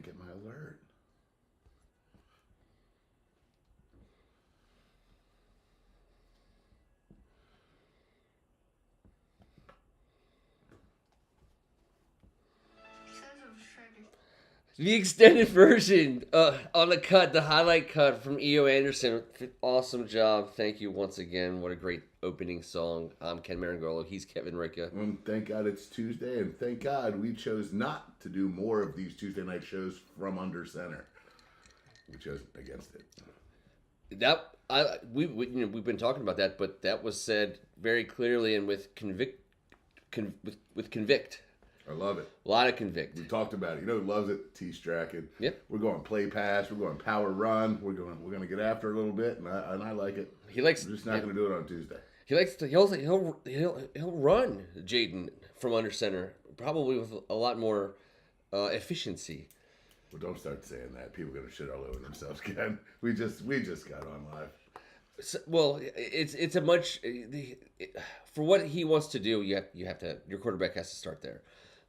can't get my alert. The extended version on the cut, the highlight cut from E.O. Anderson. Awesome job. Thank you once again. What a great opening song. I'm Ken Meringolo. He's Kevin Ricca. Thank God it's Tuesday, and thank God we chose not to do more of these Tuesday night shows from under center. We chose against it. We've been talking about that, but that was said very clearly and with convict. I love it. A lot of convict. We talked about it. You know who loves it? T. Strachan. Yep. We're going play pass. We're going power run. We're going to get after it a little bit, and I like it. He likes. We're just not going to do it on Tuesday. He likes to. He'll run Jaden from under center, probably with a lot more efficiency. Well, don't start saying that. People are going to shit all over themselves, Ken. We just got on live. So, well, it's a much for what he wants to do. You have to. Your quarterback has to start there.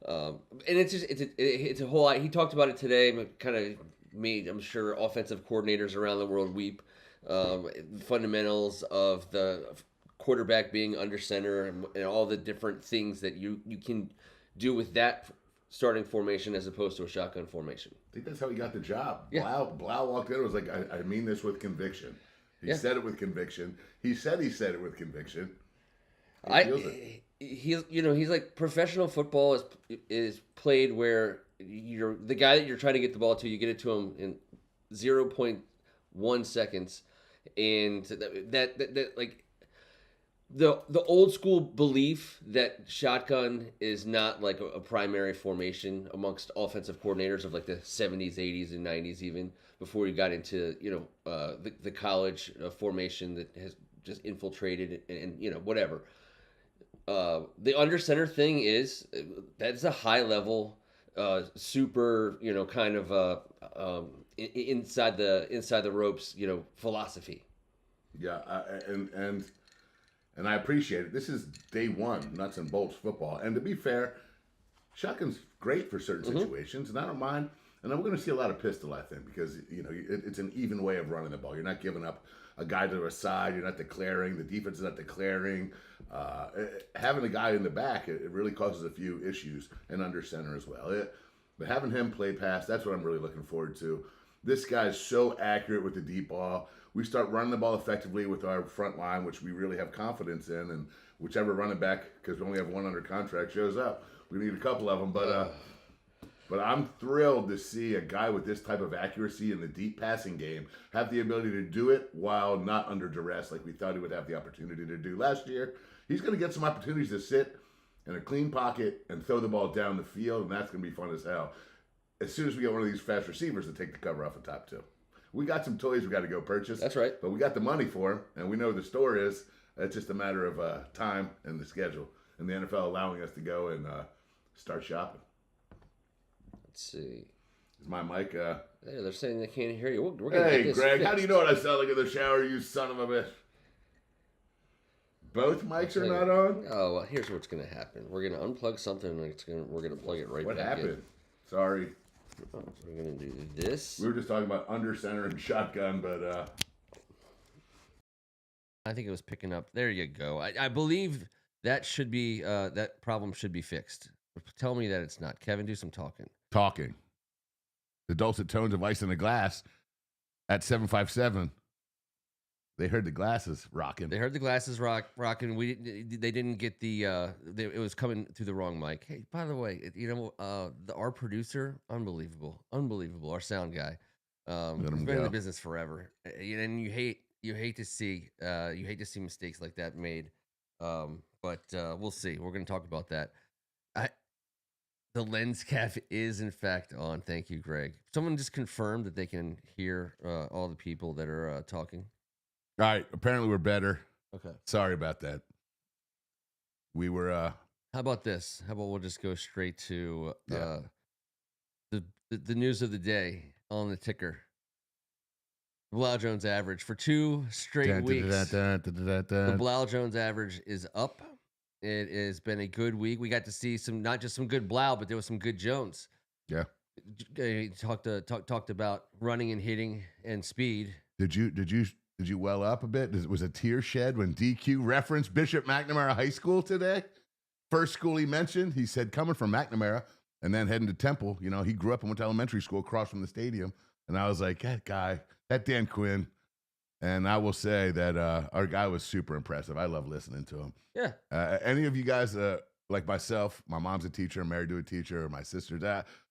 And it's a whole. He talked about it today. Kind of made, I'm sure, offensive coordinators around the world weep. Fundamentals of the quarterback being under center and all the different things that you can do with that starting formation as opposed to a shotgun formation. I think that's how he got the job. Yeah. Blau walked in and was like, I mean this with conviction. He said it with conviction. He said it with conviction. He's like, professional football is played where you're the guy that you're trying to get the ball to, you get it to him in 0.1 seconds, and that like the old school belief that shotgun is not like a primary formation amongst offensive coordinators of like the 70s, 80s, and 90s, even before you got into the college formation that has just infiltrated and whatever. The under center thing is that's a high level, super kind of inside the ropes philosophy. Yeah, and I appreciate it. This is day one, nuts and bolts football. And to be fair, shotgun's great for certain situations, and I don't mind. And we're going to see a lot of pistol, I think, because it's an even way of running the ball. You're not giving up a guy to a side. You're not declaring. The defense is not declaring. Having a guy in the back, it really causes a few issues, and under center as well. But having him play pass, that's what I'm really looking forward to. This guy's so accurate with the deep ball. We start running the ball effectively with our front line, which we really have confidence in, and whichever running back, because we only have one under contract, shows up. We need a couple of them, but I'm thrilled to see a guy with this type of accuracy in the deep passing game have the ability to do it while not under duress like we thought he would have the opportunity to do last year. He's going to get some opportunities to sit in a clean pocket and throw the ball down the field, and that's going to be fun as hell. As soon as we get one of these fast receivers to take the cover off the top two. We got some toys we got to go purchase. That's right. But we got the money for them, and we know the store is. It's just a matter of time and the schedule, and the NFL allowing us to go and start shopping. Let's see. Is my mic? Hey, they're saying they can't hear you. We're gonna Hey, get this Greg, fixed. how do you know what I sound like in the shower, you son of a bitch? Both mics are not on? Oh, well, here's what's going to happen. We're going to unplug something, and we're going to plug it right What back happened? in. Sorry. So we're going to do this. We were just talking about under center and shotgun, but I think it was picking up. There you go. I believe that should be that problem should be fixed. Tell me that it's not. Kevin, do some talking. The dulcet tones of Ice in the Glass at 757. They heard the glasses rocking. They heard the glasses rocking. They didn't get it was coming through the wrong mic. Hey, by the way, our producer, unbelievable. Our sound guy, he's been in the business forever. And you hate to see mistakes like that made. But we'll see. We're going to talk about that. The lens cap is in fact on. Thank you, Greg. Someone just confirmed that they can hear all the people that are talking. All right. Apparently we're better. Okay. Sorry about that. We were. How about this? How about we'll just go straight to Yeah. the news of the day on the ticker. Blau Jones average for 2 straight weeks. The Blau Jones average is up. It has been a good week. We got to see not just some good Blau, but there was some good Jones. Yeah. He talked about running and hitting and speed. Did you well up a bit? Was a tear shed when DQ referenced Bishop McNamara High School today? First school he mentioned, he said coming from McNamara and then heading to Temple. You know, he grew up and went to elementary school across from the stadium. And I was like, that guy, that Dan Quinn. And I will say that our guy was super impressive. I love listening to him. Yeah. Any of you guys, like myself, my mom's a teacher, I'm married to a teacher, my sister's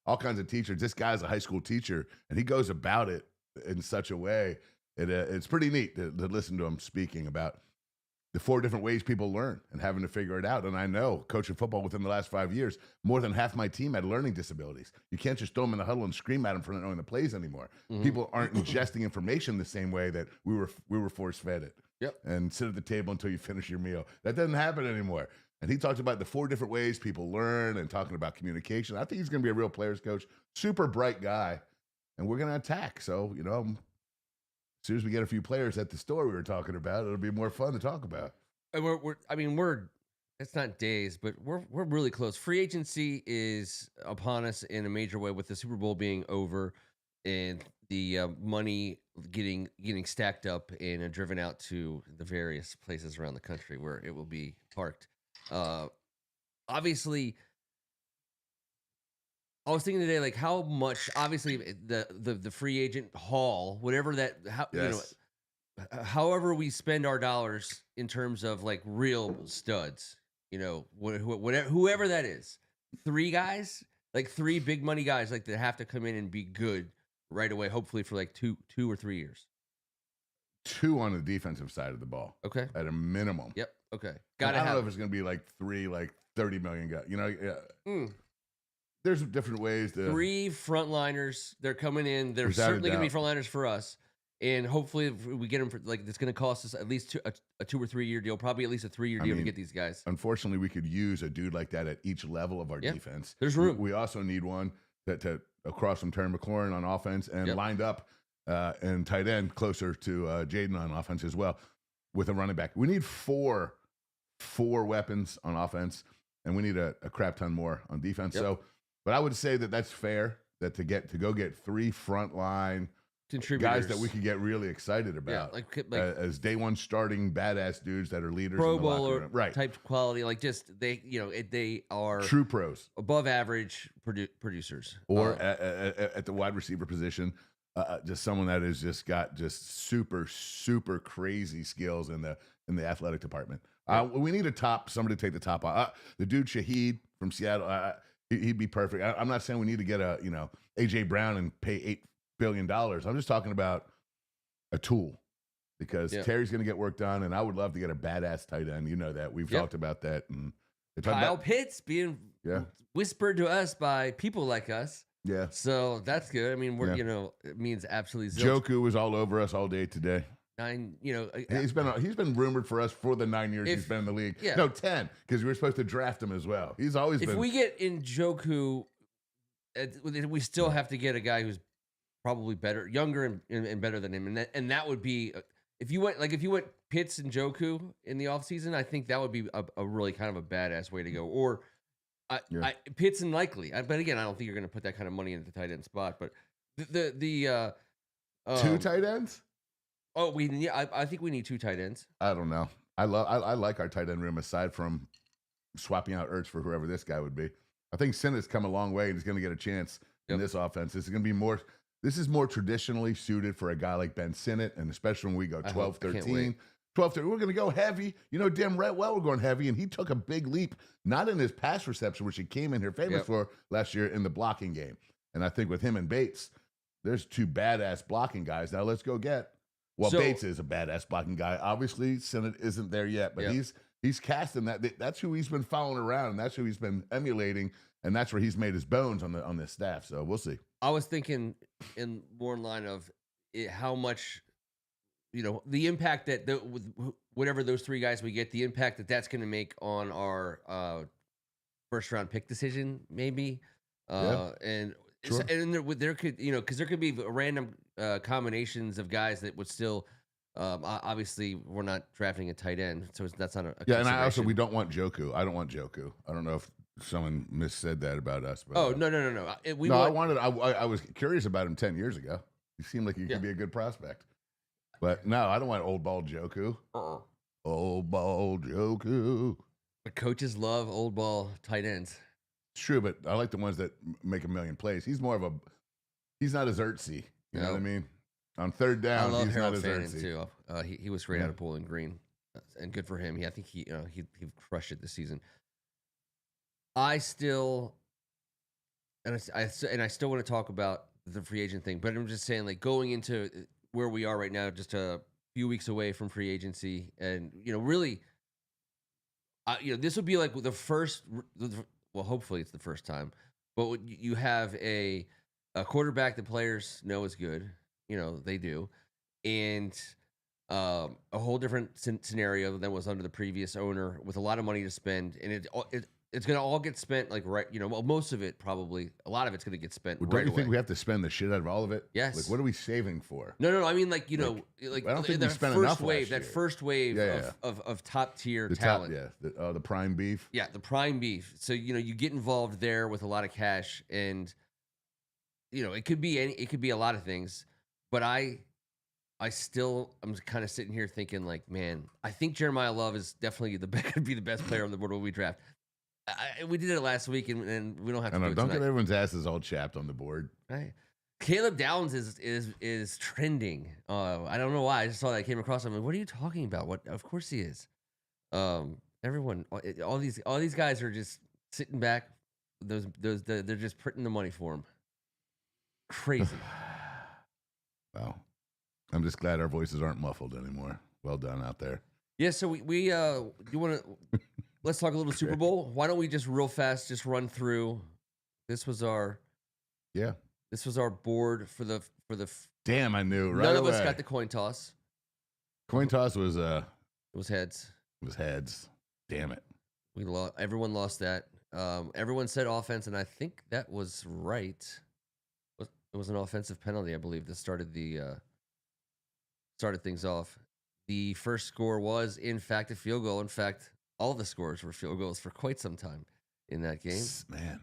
all kinds of teachers. This guy's a high school teacher, and he goes about it in such a way. It's pretty neat to listen to him speaking about the 4 different ways people learn and having to figure it out. And I know, coaching football within the last 5 years, more than half my team had learning disabilities. You can't just throw them in the huddle and scream at them for not knowing the plays anymore. Mm-hmm. People aren't ingesting information the same way that we were force-fed it. Yep. And sit at the table until you finish your meal. That doesn't happen anymore. And he talks about the 4 different ways people learn and talking about communication. I think he's going to be a real players coach. Super bright guy. And we're going to attack. So, you know, as soon as we get a few players at the store we were talking about, it'll be more fun to talk about. And we're it's not days, but we're really close. Free agency is upon us in a major way, with the Super Bowl being over and the money getting stacked up and driven out to the various places around the country where it will be parked. Obviously, I was thinking today, like, how much, obviously, the free agent haul, whatever that, Yes. however we spend our dollars in terms of like real studs, you know, whatever, whoever that is, 3 guys, like 3 big money guys, like that have to come in and be good right away, hopefully for like 2 or 3 years. 2 on the defensive side of the ball. Okay. At a minimum. Yep. Okay. I don't know if it's going to be like 3, like 30 million guys. You know, yeah. There's different ways to 3 frontliners. They're coming in. They're Without a certainly going to be doubt. frontliners for us. And hopefully if we get them for, like, it's going to cost us at least a 2 or 3 year deal, probably at least a 3-year deal to get these guys. Unfortunately, we could use a dude like that at each level of our defense. There's room. We also need one that across from Terry McLaurin on offense and lined up and tight end closer to Jaden on offense as well with a running back. We need four weapons on offense, and we need a crap ton more on defense. So, but I would say that that's fair, that to go get 3 frontline contributors, guys that we could get really excited about, like as day one starting badass dudes that are leaders, Pro in the locker Bowler room. Right? type quality, like just they are True pros, above average producers, or at the wide receiver position, just someone that has just got just super crazy skills in the athletic department. We need somebody to take the top off. The dude Shaheed from Seattle, he'd be perfect. I'm not saying we need to get AJ Brown and pay $8 billion. I'm just talking about a tool, because Terry's going to get work done, and I would love to get a badass tight end. You know that we've talked about that, and Kyle Pitts being whispered to us by people like us. Yeah, so that's good. I mean, it means absolutely zilch. Joku was all over us all day today. 9, he's been rumored for us for the 9 years he's been in the league. Yeah. No, 10, because we were supposed to draft him as well. He's always been. If we get in Joku, we still have to get a guy who's probably better, younger and better than him, and that would be if you went Pitts and Joku in the offseason, I think that would be a really kind of a badass way to go. Or Pitts and Likely, but again, I don't think you're going to put that kind of money into the tight end spot. But the 2 tight ends. Oh, I think we need 2 tight ends. I don't know. I like our tight end room, aside from swapping out Ertz for whoever this guy would be. I think Sinnett's come a long way, and he's going to get a chance in this offense. This is going to be more. This is more traditionally suited for a guy like Ben Sinnett, and especially when we go 12, 13. 12, 13. We're going to go heavy. You know damn right well we're going heavy, and he took a big leap, not in his pass reception, which he came in here famous for last year, in the blocking game. And I think with him and Bates, there's 2 badass blocking guys. Now let's go get. Well, Bates is a badass blocking guy. Obviously, Sinnett isn't there yet, but he's casting that. That's who he's been following around, and that's who he's been emulating, and that's where he's made his bones on this staff. So we'll see. I was thinking more in line of how much, the impact that with whatever those 3 guys we get, the impact that's going to make on our first round pick decision, maybe, and. Sure. And there could, because there could be random combinations of guys that would still, obviously, we're not drafting a tight end, so that's not a and we don't want Joku. I don't want Joku. I don't know if someone missaid that about us. But, Oh no. I was curious about him 10 years ago. He seemed like he could be a good prospect. But no, I don't want old ball Joku. Old ball Joku. But coaches love old ball tight ends. It's true, but I like the ones that make a million plays. He's more of he's not as Ertzy. You know what I mean? On third down, I love he's Harold not as Fannin Ertzy. too. He was great out of Bowling Green, and good for him. I think he crushed it this season. I still want to talk about the free agent thing, but I'm just saying, like, going into where we are right now, just a few weeks away from free agency, and really, this would be like the first. Well, hopefully it's the first time, but you have a quarterback that players know is good. They do, and a whole different scenario than was under the previous owner, with a lot of money to spend, and it's going to all get spent most of it, probably a lot of it's going to get spent. Well, right don't you away. think we have to spend the shit out of all of it? Yes. Like, what are we saving for? No. I mean, I don't think we spent enough last year. That first wave of top tier talent. The prime beef. Yeah, the prime beef. So you get involved there with a lot of cash, and it could be a lot of things. But I'm kind of sitting here thinking, like, man, I think Jeremiah Love is definitely could be the best player on the board when we draft. We did it last week, and we don't have to do it don't tonight. get everyone's asses all chapped on the board. Right. Caleb Downs is trending. I don't know why. I just saw that. I came across. I'm like, what are you talking about? What? Of course he is. Everyone, all these guys are just sitting back. They're just printing the money for him. Crazy. Well, I'm just glad our voices aren't muffled anymore. Well done out there. Yeah. So we you want to let's talk a little Super Bowl. Why don't we just real fast just run through? This was our board for the. Damn, I knew right None away. of us got the coin toss. Coin toss was It was heads. It was heads. Damn it. Everyone lost that. Everyone said offense, and I think that was right. It was an offensive penalty, I believe, that started things off. The first score was, in fact, a field goal. In fact, all the scores were field goals for quite some time in that game. Man,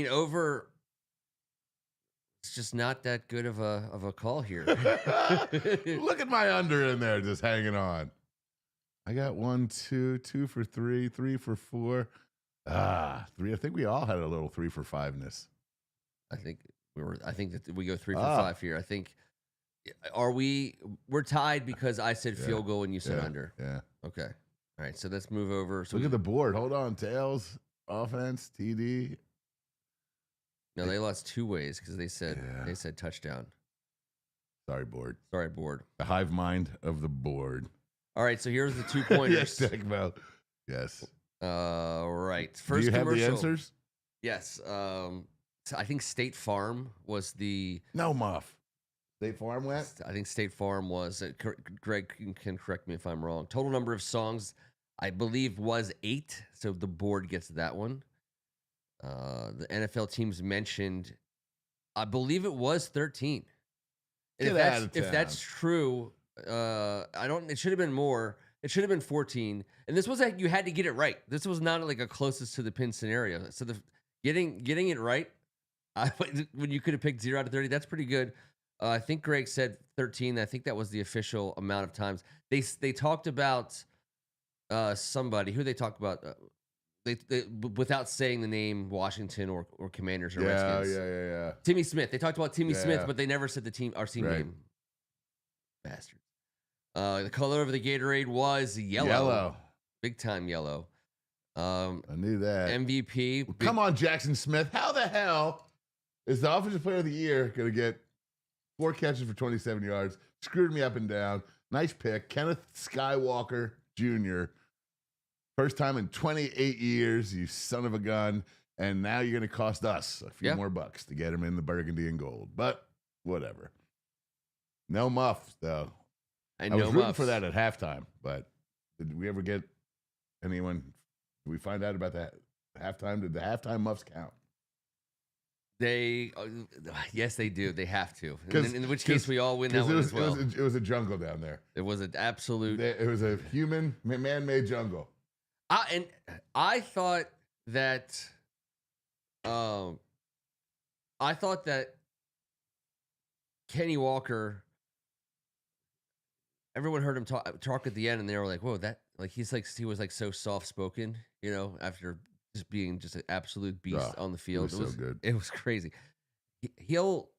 over. It's just not that good of a call here. Look at my under in there, just hanging on. I got 1, 2, 2 for 3, 3 for 4. 3. I think we all had a little 3 for 5-ness. I think that we go 3 for 5 here. I think. We're tied because I said field goal and you said under. Yeah. Okay. All right. So let's move over. So look at the board. Hold on. Tails, offense, TD. No, they lost 2 ways because they said touchdown. Sorry, board. The hive mind of the board. All right. So here's the 2 pointers. Yes, Tecmo. Yes. Right. First, do you have the answers? Yes. I think State Farm was the no muff. State Farm went? I think State Farm was. Greg can correct me if I'm wrong. Total number of songs, I believe, was 8. So the board gets that one. The NFL teams mentioned, I believe it was 13. And if that's true, it should have been more. It should have been 14. And this was like you had to get it right. This was not like a closest to the pin scenario. So getting it right, when you could have picked 0 out of 30, that's pretty good. I think Greg said 13. I think that was the official amount of times. They talked about somebody. Who they talked about? They without saying the name Washington or Commanders or Redskins. Yeah. Timmy Smith. They talked about Timmy Smith, but they never said our team name. Bastards. The color of the Gatorade was yellow. Big time yellow. I knew that. MVP. Well, come on, Jackson Smith. How the hell is the offensive player of the year going to get 4 catches for 27 yards? Screwed me up and down. Nice pick. Kenneth Skywalker Jr. First time in 28 years, you son of a gun. And now you're going to cost us a few more bucks to get him in the burgundy and gold. But whatever. No muff, though. I was rooting for that at halftime. But did we ever get anyone? Did we find out about that halftime? Did the halftime muffs count? Yes, they do. They have to. In which case, we all win that one as well. It was a jungle down there. It was an absolute. It was a human, man-made jungle. And I thought that I thought that Kenny Walker, everyone heard him talk at the end, and they were like, "Whoa, that like he was like so soft spoken," after just being just an absolute beast on the field. It was so good. It was crazy. He'll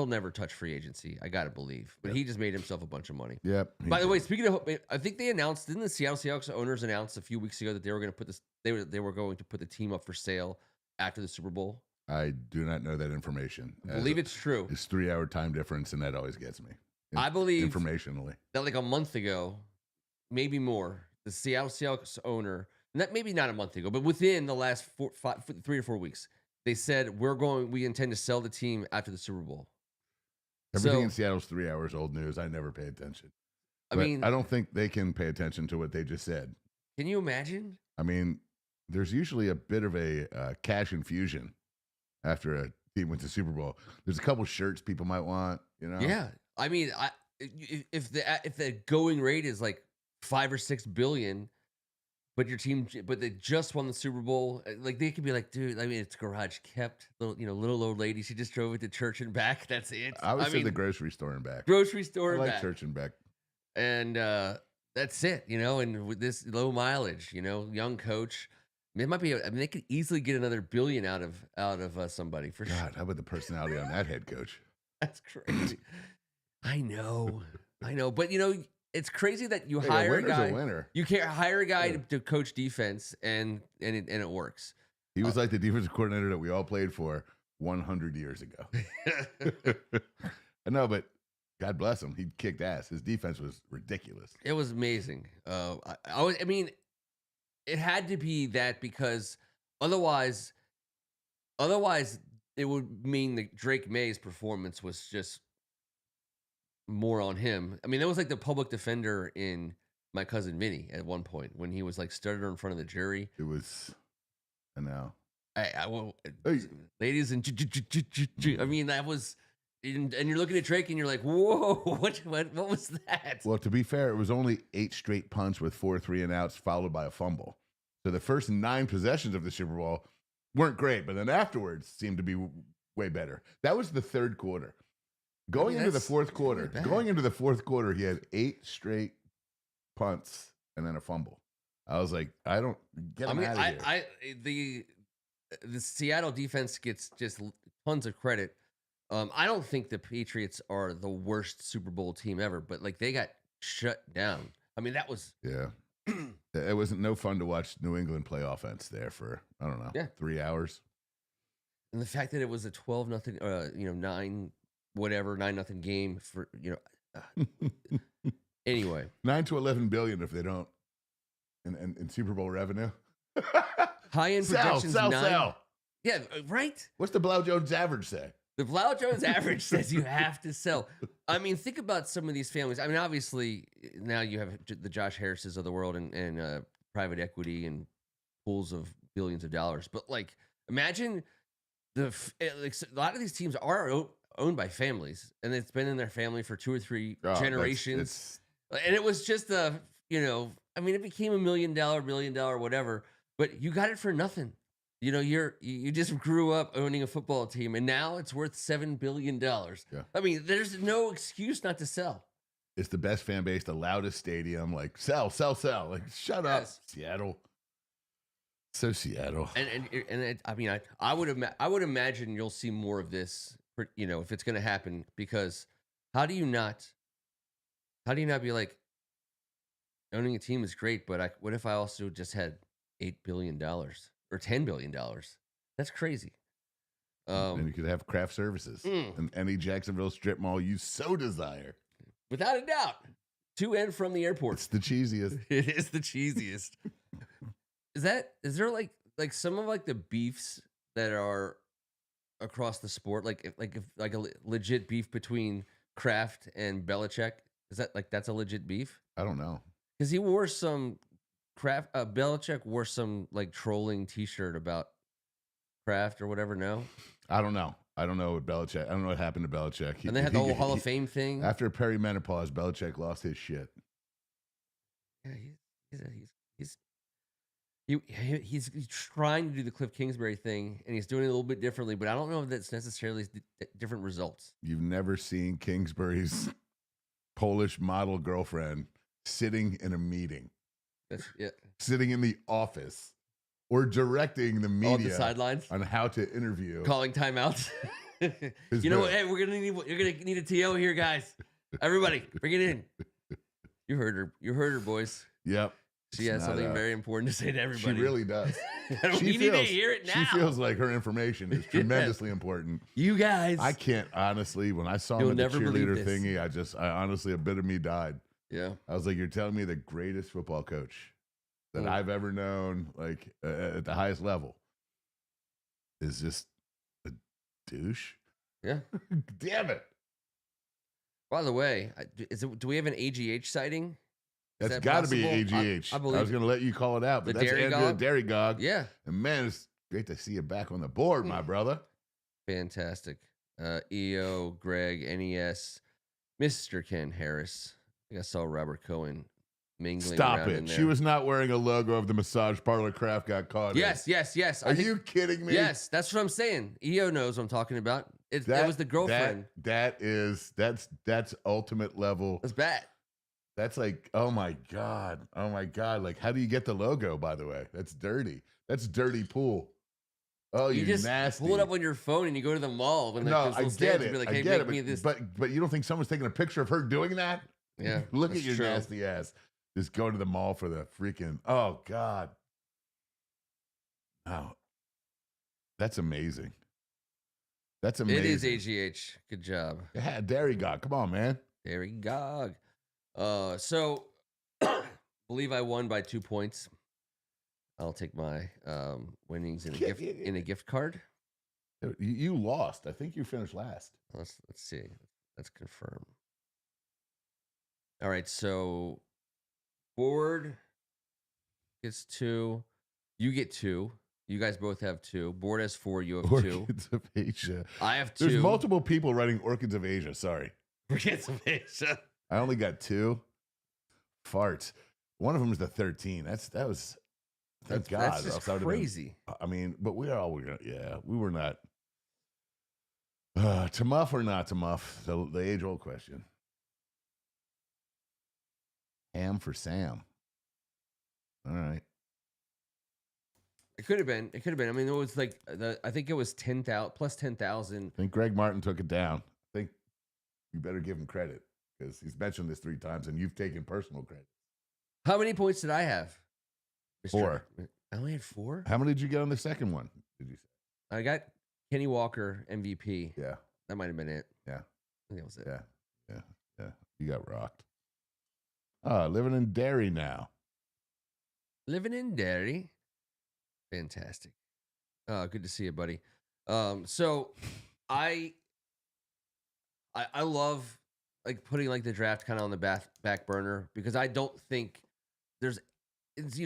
never touch free agency. I gotta believe, but he just made himself a bunch of money. Yep. By the way, speaking of, I think they announced, didn't the Seattle Seahawks owners announce a few weeks ago that they were going to put this, they were going to put the team up for sale after the Super Bowl? I do not know that information. I believe it's true. It's 3-hour time difference, and that always gets me. I believe informationally that like a month ago, maybe more, the Seattle Seahawks owner, and that maybe not a month ago, but within the last 3 or 4 weeks, they said we intend to sell the team after the Super Bowl. Everything in Seattle's 3 hours old news. I never pay attention. I don't think they can pay attention to what they just said. Can you imagine? I mean, there's usually a bit of a cash infusion after a team wins the Super Bowl. There's a couple shirts people might want, Yeah, I mean, if the going rate is like $5 or $6 billion, but they just won the Super Bowl, like they could be like, dude, I mean, it's garage kept, little old lady. She just drove it to church and back. That's it. I would say the grocery store and back. Grocery store and back. Back. Church and back. And that's it, and with this low mileage, young coach, it might be. I mean, they could easily get another $1 billion out of somebody for sure. God, how about the personality on that head coach? That's crazy. I know, but it's crazy that you hire a guy. A winner. You can't hire a guy to coach defense, and it works. He was like the defensive coordinator that we all played for 100 years ago. I know, but God bless him. He kicked ass. His defense was ridiculous. It was amazing. I mean, it had to be that because otherwise it would mean that Drake May's performance was just more on him. I mean, that was like the public defender in My Cousin Vinny at one point when he was like stuttered in front of the jury. It was, I know. Ladies and I mean, that was, and you're looking at Drake and you're like, whoa, what was that? Well, to be fair, it was only 8 straight punts with 4 3-and-outs followed by a fumble. So the first 9 possessions of the Super Bowl weren't great, but then afterwards seemed to be way better. That was the third quarter. Going into the fourth quarter, he had 8 straight punts and then a fumble. I was like, I don't get him out of here. The Seattle defense gets just tons of credit. I don't think the Patriots are the worst Super Bowl team ever, but like they got shut down. I mean, that was It wasn't no fun to watch New England play offense there for 3 hours. And the fact that it was a 12-0, 9-0 game for anyway, 9 to 11 billion if they don't in Super Bowl revenue. High end projections. Sell. Yeah, right. What's the Blau Jones average say? The Blau Jones average says you have to sell. I mean, think about some of these families. I mean, obviously now you have the Josh Harrises of the world and private equity and pools of billions of dollars. But like, imagine a lot of these teams are owned by families, and it's been in their family for 2 or 3 generations. And it was just I mean, it became $1 million, $1 billion, whatever. But you got it for nothing. You just grew up owning a football team, and now it's worth $7 billion. Yeah. I mean, there's no excuse not to sell. It's the best fan base, the loudest stadium. Like sell. Like shut up, Seattle. So Seattle. I mean, I would imagine you'll see more of this. If it's going to happen, because how do you not be like, owning a team is great, but what if I also just had $8 billion or $10 billion? That's crazy. And you could have craft services in any Jacksonville strip mall you so desire. Without a doubt. To and from the airport. It's the cheesiest. It is the cheesiest. Is there like some of like the beefs that are across the sport? Like a legit beef between Kraft and Belichick? Is that that's a legit beef? I don't know. Because he wore some Belichick wore some like trolling T-shirt about Kraft or whatever. No, I don't know. I don't know what Belichick. I don't know what happened to Belichick. And they had the whole Hall of Fame thing. After perimenopause, Belichick lost his shit. Yeah, He's trying to do the Cliff Kingsbury thing, and he's doing it a little bit differently, but I don't know if that's necessarily different results. You've never seen Kingsbury's Polish model girlfriend sitting in a meeting, sitting in the office, or directing the media on the sidelines on how to interview, calling timeouts. You know what? Hey, you're gonna need a TO here, guys. Everybody, bring it in. You heard her. You heard her, boys. Yep. She has something very important to say to everybody. She really does. We need to hear it now. She feels like her information is tremendously important. You guys. I can't honestly, when I saw him at the cheerleader thingy, I honestly, a bit of me died. Yeah. I was like, you're telling me the greatest football coach that I've ever known, like at the highest level, is just a douche? Yeah. Damn it. By the way, do we have an AGH sighting? That's got to be AGH. I was going to let you call it out, but that's Andrew Dairy Gog. Yeah. And man, it's great to see you back on the board, my brother. Fantastic. EO, Greg, NES, Mr. Ken Harris. I think I saw Robert Cohen mingling around in there. She was not wearing a logo of the massage parlor craft got caught. Yes. Are you kidding me? Yes, that's what I'm saying. EO knows what I'm talking about. That was the girlfriend. That's ultimate level. That's bad. That's like, oh my God. Like, how do you get the logo, by the way? That's dirty. That's dirty pool. Oh, you just nasty. Pull it up on your phone and you go to the mall. When I get it. Like, hey, but you don't think someone's taking a picture of her doing that? Yeah. Look at your nasty ass. Just go to the mall for the freaking, oh God. Wow. That's amazing. That's amazing. It is AGH. Good job. Yeah, Dairy Gog. Come on, man. Dairy Gog. So believe I won by 2 points. I'll take my winnings in a gift card. You lost. I think you finished last. Let's see. Let's confirm. All right, so board gets 2. You get 2. You guys both have 2. Board has 4. You have 2. Orchids of Asia. I have 2. There's multiple people writing Orchids of Asia. Sorry. Orchids of Asia. I only got 2. Farts. One of them is the 13. That was. Thank God. That's just crazy. I mean, but we were not. To muff or not to muff? The age-old question. Ham for Sam. All right. It could have been. I mean, it was like I think it was 10,000 plus 10,000. I think Greg Martin took it down. I think you better give him credit because he's mentioned this 3 times and you've taken personal credit. How many points did I have? 4. I only had 4. How many did you get on the second one? Did you say? I got Kenny Walker MVP. Yeah, that might have been it. Yeah, I think that was it. Yeah. You got rocked. Living in Derry now. Living in Derry. Fantastic. Good to see you, buddy. So I love like putting like the draft kind of on the back burner because I don't think there's,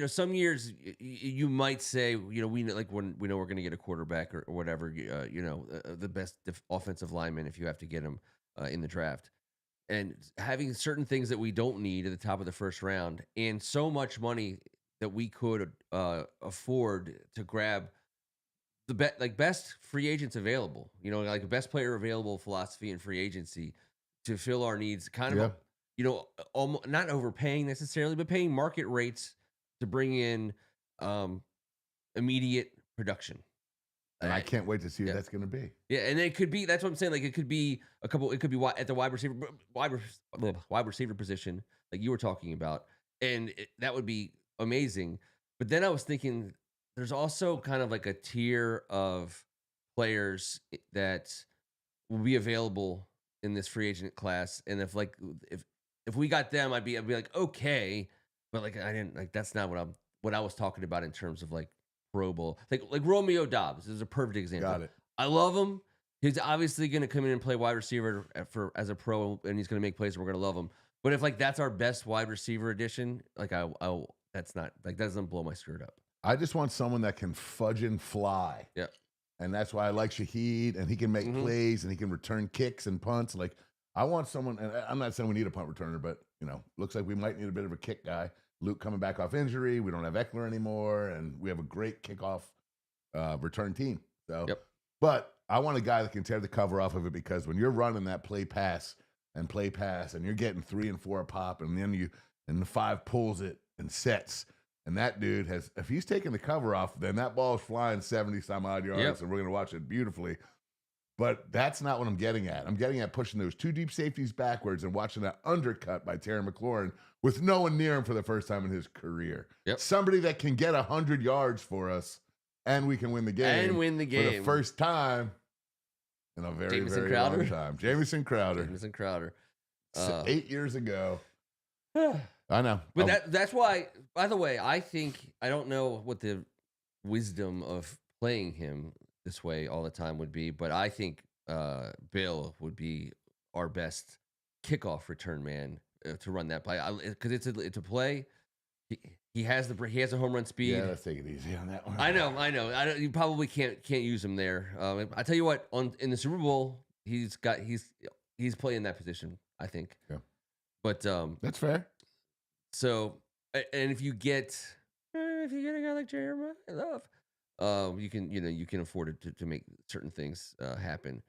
some years you might say, we know, like when we know we're going to get a quarterback or whatever, the best offensive lineman if you have to get him in the draft. And having certain things that we don't need at the top of the first round and so much money that we could afford to grab the best free agents available, like the best player available philosophy and free agency to fill our needs, kind of, almost, not overpaying necessarily, but paying market rates to bring in immediate production. And I can't wait to see who that's going to be. Yeah, and it could be, that's what I'm saying, like it could be at the wide receiver position, like you were talking about, and that would be amazing. But then I was thinking there's also kind of like a tier of players that will be available in this free agent class, and if we got them, I'd be like, okay, but like I didn't, like that's not what I was talking about in terms of like Pro Bowl, like Romeo Doubs is a perfect example. Got it. I love him. He's obviously going to come in and play wide receiver as a pro, and he's going to make plays. And we're going to love him. But if like that's our best wide receiver addition, like that's not like that doesn't blow my skirt up. I just want someone that can fudge and fly. Yeah. And that's why I like Shaheed, and he can make plays, and he can return kicks and punts. Like I want someone, and I'm not saying we need a punt returner, but looks like we might need a bit of a kick guy. Luke coming back off injury. We don't have Eckler anymore, and we have a great kickoff return team. So, but I want a guy that can tear the cover off of it, because when you're running that play pass, and you're getting 3 and 4 a pop, and then the 5 pulls it and sets, and that dude if he's taking the cover off, then that ball is flying 70 some odd yards, and we're going to watch it beautifully. But that's not what I'm getting at. I'm getting at pushing those 2 deep safeties backwards and watching that undercut by Terry McLaurin with no one near him for the first time in his career. Somebody that can get 100 yards for us, and we can win the game. For the first time in a very, very long time. Jamison Crowder. 8 years ago. I know. But that's why, by the way, I don't know what the wisdom of playing him this way all the time would be, but I think Bill would be our best kickoff return man to run that play, because it's a play. He has a home run speed. Yeah, let's take it easy on that one. I know. You probably can't use him there. I tell you what, in the Super Bowl, he's playing that position, I think. Yeah. But that's fair. So, and if you get a guy like Jeremiah Love, you can afford it to make certain things happen.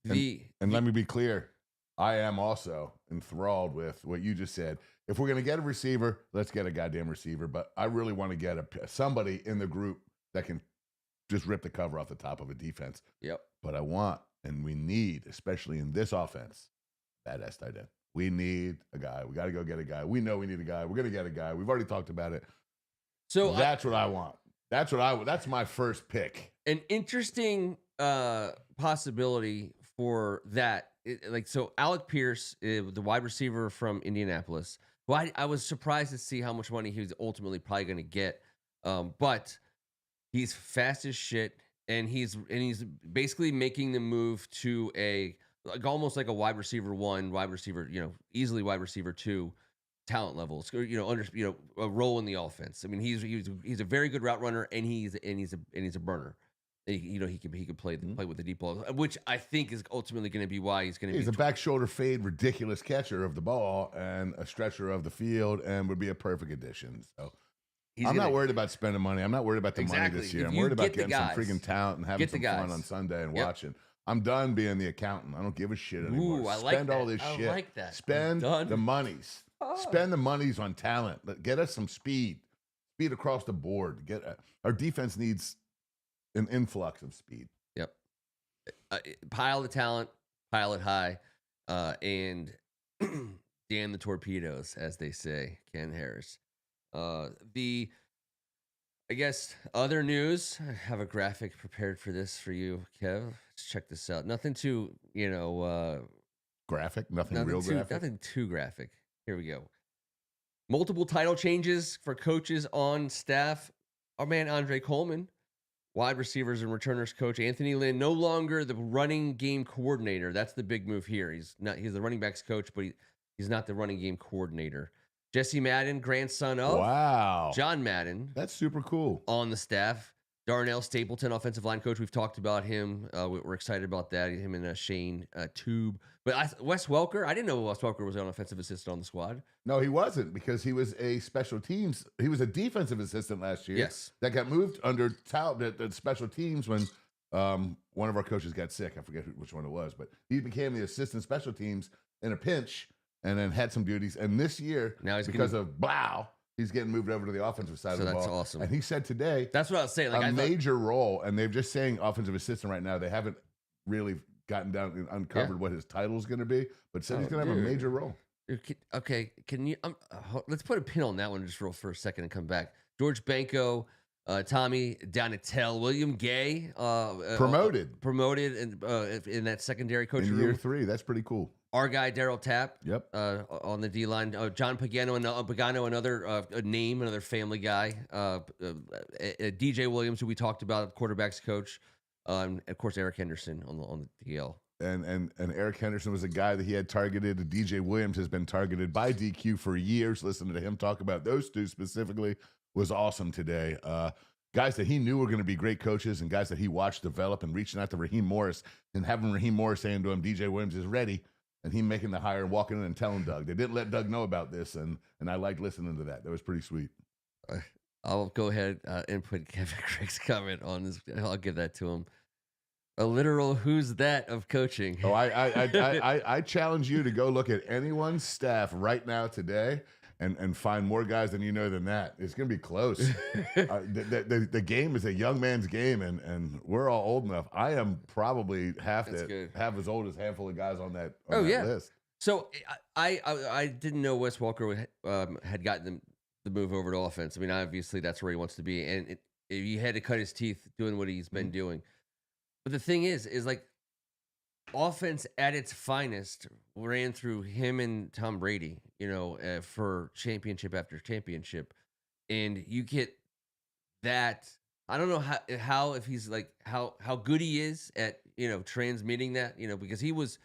And let me be clear, I am also enthralled with what you just said. If we're going to get a receiver, let's get a goddamn receiver. But I really want to get somebody in the group that can just rip the cover off the top of a defense. Yep. But I want, and we need, especially in this offense, badass tight end. We need a guy. We got to go get a guy. We know we need a guy. We're going to get a guy. We've already talked about it. So that's what I want. That's my first pick. An interesting possibility for that. So Alec Pierce, the wide receiver from Indianapolis, who I was surprised to see how much money he was ultimately probably going to get. But he's fast as shit, and he's basically making the move to almost like a wide receiver 1, wide receiver, easily wide receiver 2 talent levels, a role in the offense. I mean, he's a very good route runner, and he's a burner. He could play with the deep ball, which I think is ultimately going to be why he's going to be. He's a back shoulder fade, ridiculous catcher of the ball and a stretcher of the field, and would be a perfect addition. So I'm not worried about spending money. I'm not worried about the money this year. I'm worried about getting some freaking talent and having some fun on Sunday and watching. I'm done being the accountant. I don't give a shit anymore. Ooh, I like Spend that. all this shit. I like that. Spend the monies. Spend the monies on talent. Get us some speed across the board. Our defense needs an influx of speed. Yep. Pile the talent, pile it high, and damn the torpedoes, as they say. Ken Harris. I guess other news. I have a graphic prepared for this for you, Kev. Let's check this out. Nothing too, graphic. Nothing real graphic. Nothing too graphic. Here we go. Multiple title changes for coaches on staff. Our man Andre Coleman, wide receivers and returners coach. Anthony Lynn, no longer the running game coordinator. That's the big move here. He's the running backs coach, but he's not the running game coordinator. Jesse Madden, grandson of John Madden. That's super cool. On the staff. Darnell Stapleton, offensive line coach. We've talked about him. We're excited about that. Him and Shane Tube. But Wes Welker, I didn't know Wes Welker was an offensive assistant on the squad. No, he wasn't, because he was a special teams. He was a defensive assistant last year. Yes. That got moved under the special teams when one of our coaches got sick. I forget which one it was, but he became the assistant special teams in a pinch and then had some duties. And this year, he's getting moved over to the offensive side of the ball. So that's awesome. And he said today, that's what I was saying. Like, major role, and they're just saying offensive assistant right now. They haven't really gotten down and uncovered what his title is going to be, but said he's going to have a major role. Okay, can you? Let's put a pin on that one just for a second and come back. George Banco, Tommy Donatel, William Gay, promoted in that secondary coach in room. year 3. That's pretty cool. Our guy Daryl Tapp, on the D line. John Pagano, another name, another family guy. DJ Williams, who we talked about, quarterbacks coach. Of course, Eric Henderson on the DL. And Eric Henderson was a guy that he had targeted. DJ Williams has been targeted by DQ for years. Listening to him talk about those two specifically was awesome today. Guys that he knew were going to be great coaches, and guys that he watched develop, and reaching out to Raheem Morris and having Raheem Morris saying to him, DJ Williams is ready. and he making the hire and walking in and telling Doug. They didn't let Doug know about this, and I liked listening to that. That was pretty sweet. I'll go ahead and put Kevin Craig's comment on this. I'll give that to him. A literal who's that of coaching. Oh, I challenge you to go look at anyone's staff right now today and find more guys than you know than that. It's going to be close. The game is a young man's game, and we're all old enough. I am probably half as old as a handful of guys on that list. So I didn't know Wes Welker had gotten the move over to offense. I mean, obviously that's where he wants to be, and he had to cut his teeth doing what he's been doing. But the thing is like offense at its finest ran through him and Tom Brady, for championship after championship. And you get that. I don't know how if he's like how good he is at, transmitting that, because he was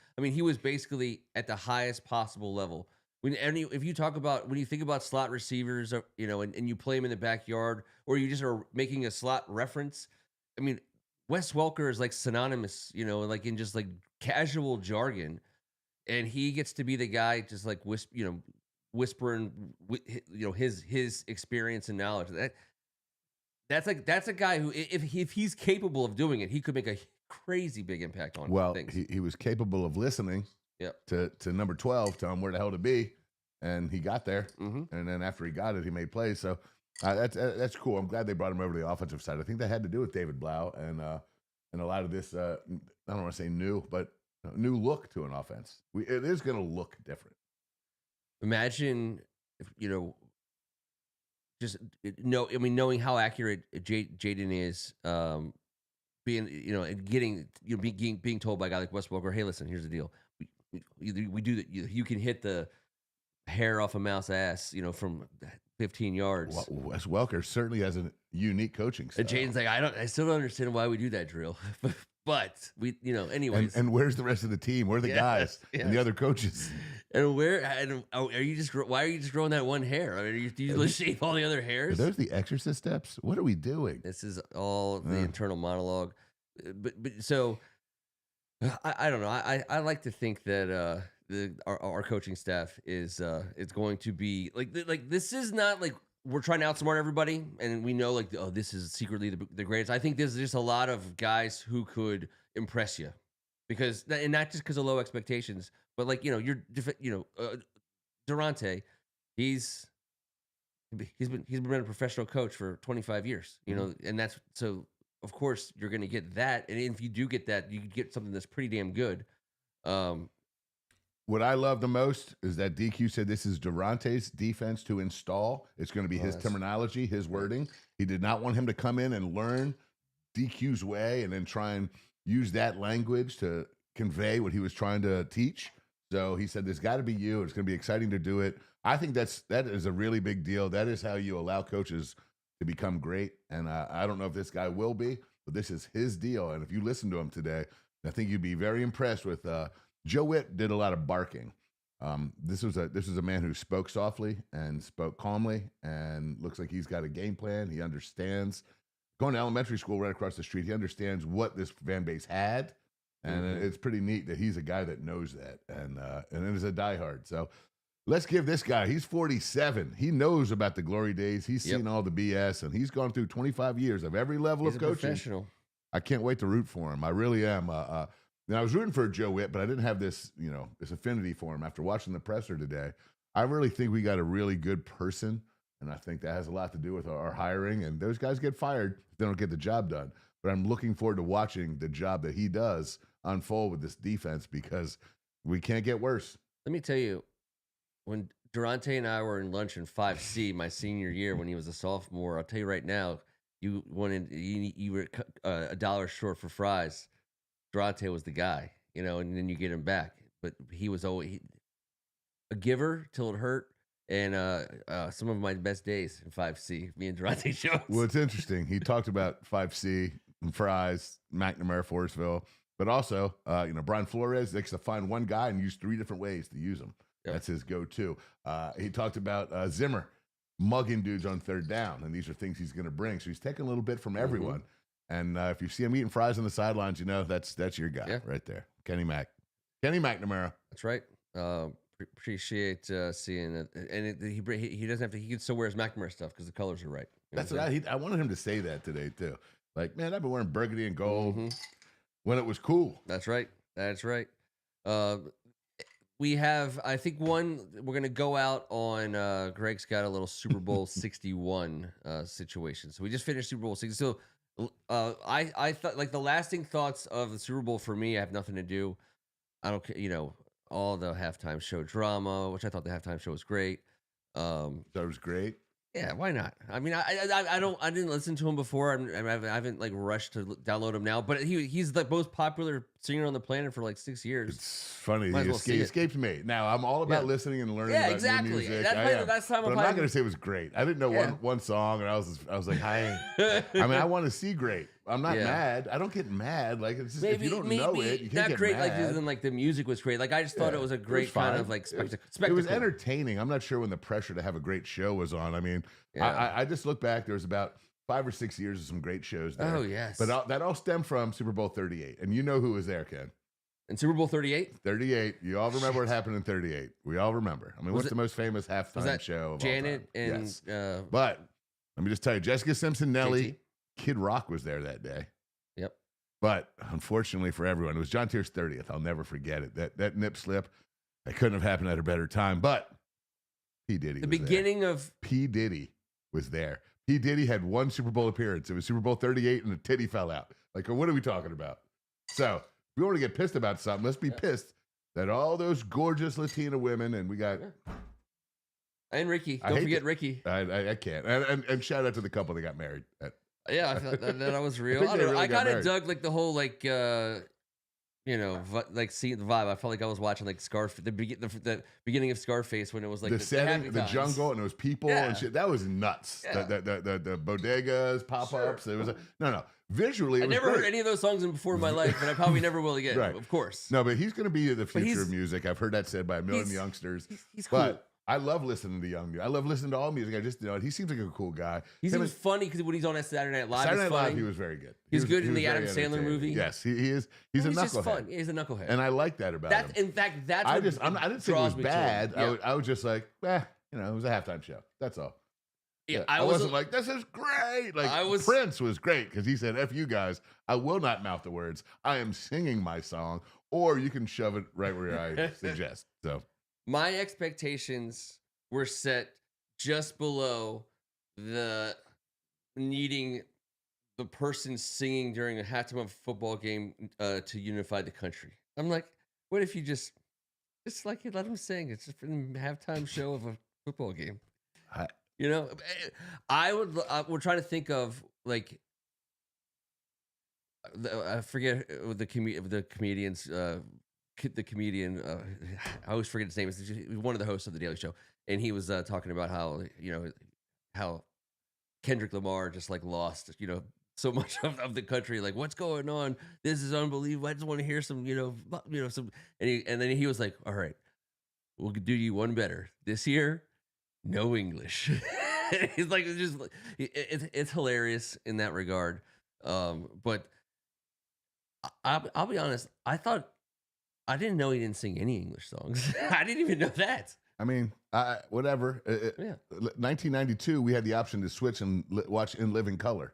basically at the highest possible level. If you talk about, when you think about slot receivers, and you play them in the backyard, or you just are making a slot reference, I mean, Wes Welker is like synonymous, like in just like casual jargon, and he gets to be the guy just like whispering, his experience and knowledge. That's a guy who, if he's capable of doing it, he could make a crazy big impact on things. Well, he was capable of listening. To number 12, tell him where the hell to be, and he got there. And then after he got it, he made plays. So that's cool. I'm glad they brought him over to the offensive side. I think that had to do with David Blau and a lot of this. I don't want to say new, but new look to an offense. It is going to look different. Imagine if knowing how accurate Jaden is, being told by a guy like Wes Welker, hey, listen, here's the deal. We do that. You can hit the hair off a mouse's ass, from 15 yards. Well, Wes Welker certainly has a unique coaching style. And Jaden's like, I still don't understand why we do that drill, but we, anyways. And where's the rest of the team? Where are the guys and the other coaches? And why are you just growing that one hair? I mean, do you shave all the other hairs? Are those the exorcist steps? What are we doing? This is all the internal monologue. But so I don't know. I like to think that our coaching staff is going to be like this is not like we're trying to outsmart everybody, and we know this is secretly the greatest. I think there's just a lot of guys who could impress you, and not just because of low expectations, but Durante, he's been a professional coach for 25 years, and that's so. Of course, you're going to get that, and if you do get that, you get something that's pretty damn good. What I love the most is that DQ said this is Durante's defense to install. It's going to be his terminology, his wording. He did not want him to come in and learn DQ's way and then try and use that language to convey what he was trying to teach. So he said, there's got to be you. It's going to be exciting to do it. I think that is a really big deal. That is how you allow coaches to become great. And I don't know if this guy will be, but this is his deal. And if you listen to him today, I think you'd be very impressed with Joe Witt did a lot of barking. This was a man who spoke softly and spoke calmly, and looks like he's got a game plan. He understands. Going to elementary school right across the street, he understands what this fan base had, and it's pretty neat that he's a guy that knows that, and is a diehard. So let's give this guy. He's 47. He knows about the glory days. He's seen all the BS, and he's gone through 25 years of every level of coaching. Professional. I can't wait to root for him. I really am. I was rooting for Joe Witt, but I didn't have this affinity for him after watching the presser today. I really think we got a really good person, and I think that has a lot to do with our hiring. And those guys get fired if they don't get the job done. But I'm looking forward to watching the job that he does unfold with this defense, because we can't get worse. Let me tell you, when Durante and I were in lunch in 5C my senior year when he was a sophomore, I'll tell you right now, you were $1 short for fries. Durante was the guy, and then you get him back. But he was always a giver till it hurt. And some of my best days in 5C, me and Durante Jones. Well, it's interesting. He talked about 5C and fries, McNamara, Forestville, but also, Brian Flores likes to find one guy and use 3 different ways to use him. Yep. That's his go-to. He talked about Zimmer mugging dudes on 3rd down, and these are things he's going to bring. So he's taking a little bit from everyone. And if you see him eating fries on the sidelines, that's your guy right there, Kenny McNamara. That's right. Appreciate seeing it, and he doesn't have to. He can still wear his McNamara stuff because the colors are right. You know That's what I wanted him to say that today too. Like, man, I've been wearing burgundy and gold when it was cool. That's right. That's right. We have, I think, we're going to go out on, Greg's got a little Super Bowl 61 situation. So we just finished Super Bowl 60. So I thought, like, the lasting thoughts of the Super Bowl for me, I have nothing to do. I don't care, all the halftime show drama, which I thought the halftime show was great. That was great. Yeah, why not? I mean, I didn't listen to him before. I haven't like rushed to download him now. But he's the most popular singer on the planet for like 6 years. It's funny. Might as He well escaped me. Now I'm all about listening and learning. Yeah, about exactly. New music. That's time but I'm not going to say it was great. I didn't know one song, and I was like, hi. I mean, I want to see great. I'm not mad. I don't get mad. Like, it's just, if you don't know it, you can't not get great. mad. Like the music was great. Like I just thought it was a great kind of like spectacle. It was entertaining. I'm not sure when the pressure to have a great show was on. I mean, I just look back. There was about 5 or 6 years of some great shows there. Oh yes, but that all stemmed from Super Bowl 38, and you know who was there, Ken? In Super Bowl 38. 38. You all remember what happened in 38. We all remember. I mean, what's the most famous halftime show of Janet all time? and Yes. But let me just tell you, Jessica Simpson, Nelly, Kid Rock was there that day. Yep. But unfortunately for everyone, it was John Tier's 30th. I'll never forget it. That nip slip, it couldn't have happened at a better time. But P. Diddy P. Diddy was there. P. Diddy had one Super Bowl appearance. It was Super Bowl 38 and the titty fell out. Like, what are we talking about? So if we want to get pissed about something, let's be pissed that all those gorgeous Latina women, and we got... And Ricky. Don't forget Ricky. I can't. And shout out to the couple that got married. Yeah, I thought that was real. I don't know. I kind of dug like the whole like like seeing the vibe. I felt like I was watching like the beginning of Scarface when it was like the setting, the jungle, and it was people and shit. That was nuts. Yeah. The bodegas, pop ups. It was no. Visually, it was never great. heard any of those songs before in my life, and I probably never will again. Right. Of course. No, but he's going to be the future of music. I've heard that said by a million youngsters. He's cool. But I love listening to young music. I love listening to all music. I just he seems like a cool guy. He seems funny because when he's on Saturday Night Live, Saturday Night Live, he was very good. He's good in the Adam Sandler movie. Yes, he is. He's a knucklehead. Just fun. He's a knucklehead, and I like that about him. In fact, that's I didn't say it was bad. Yeah. I was just like, it was a halftime show. That's all. Yeah, I wasn't like, this is great. Like Prince was great because he said, F you guys, I will not mouth the words. I am singing my song, or you can shove it right where I suggest. So my expectations were set just below the needing the person singing during a halftime of a football game to unify the country. I'm like, what if you just like you let them sing? It's just a halftime show of a football game. We're trying to think of like, I forget the comedian's the comedian. I always forget his name. It's one of the hosts of the Daily Show, and he was talking about how Kendrick Lamar just like lost so much of the country. Like, what's going on? This is unbelievable. I just want to hear some some. And then he was like, all right, we'll do you one better this year. No English. He's like, it's hilarious in that regard. But I'll be honest. I didn't know he didn't sing any English songs. I didn't even know that. I mean, whatever. 1992, we had the option to switch and watch In Living Color,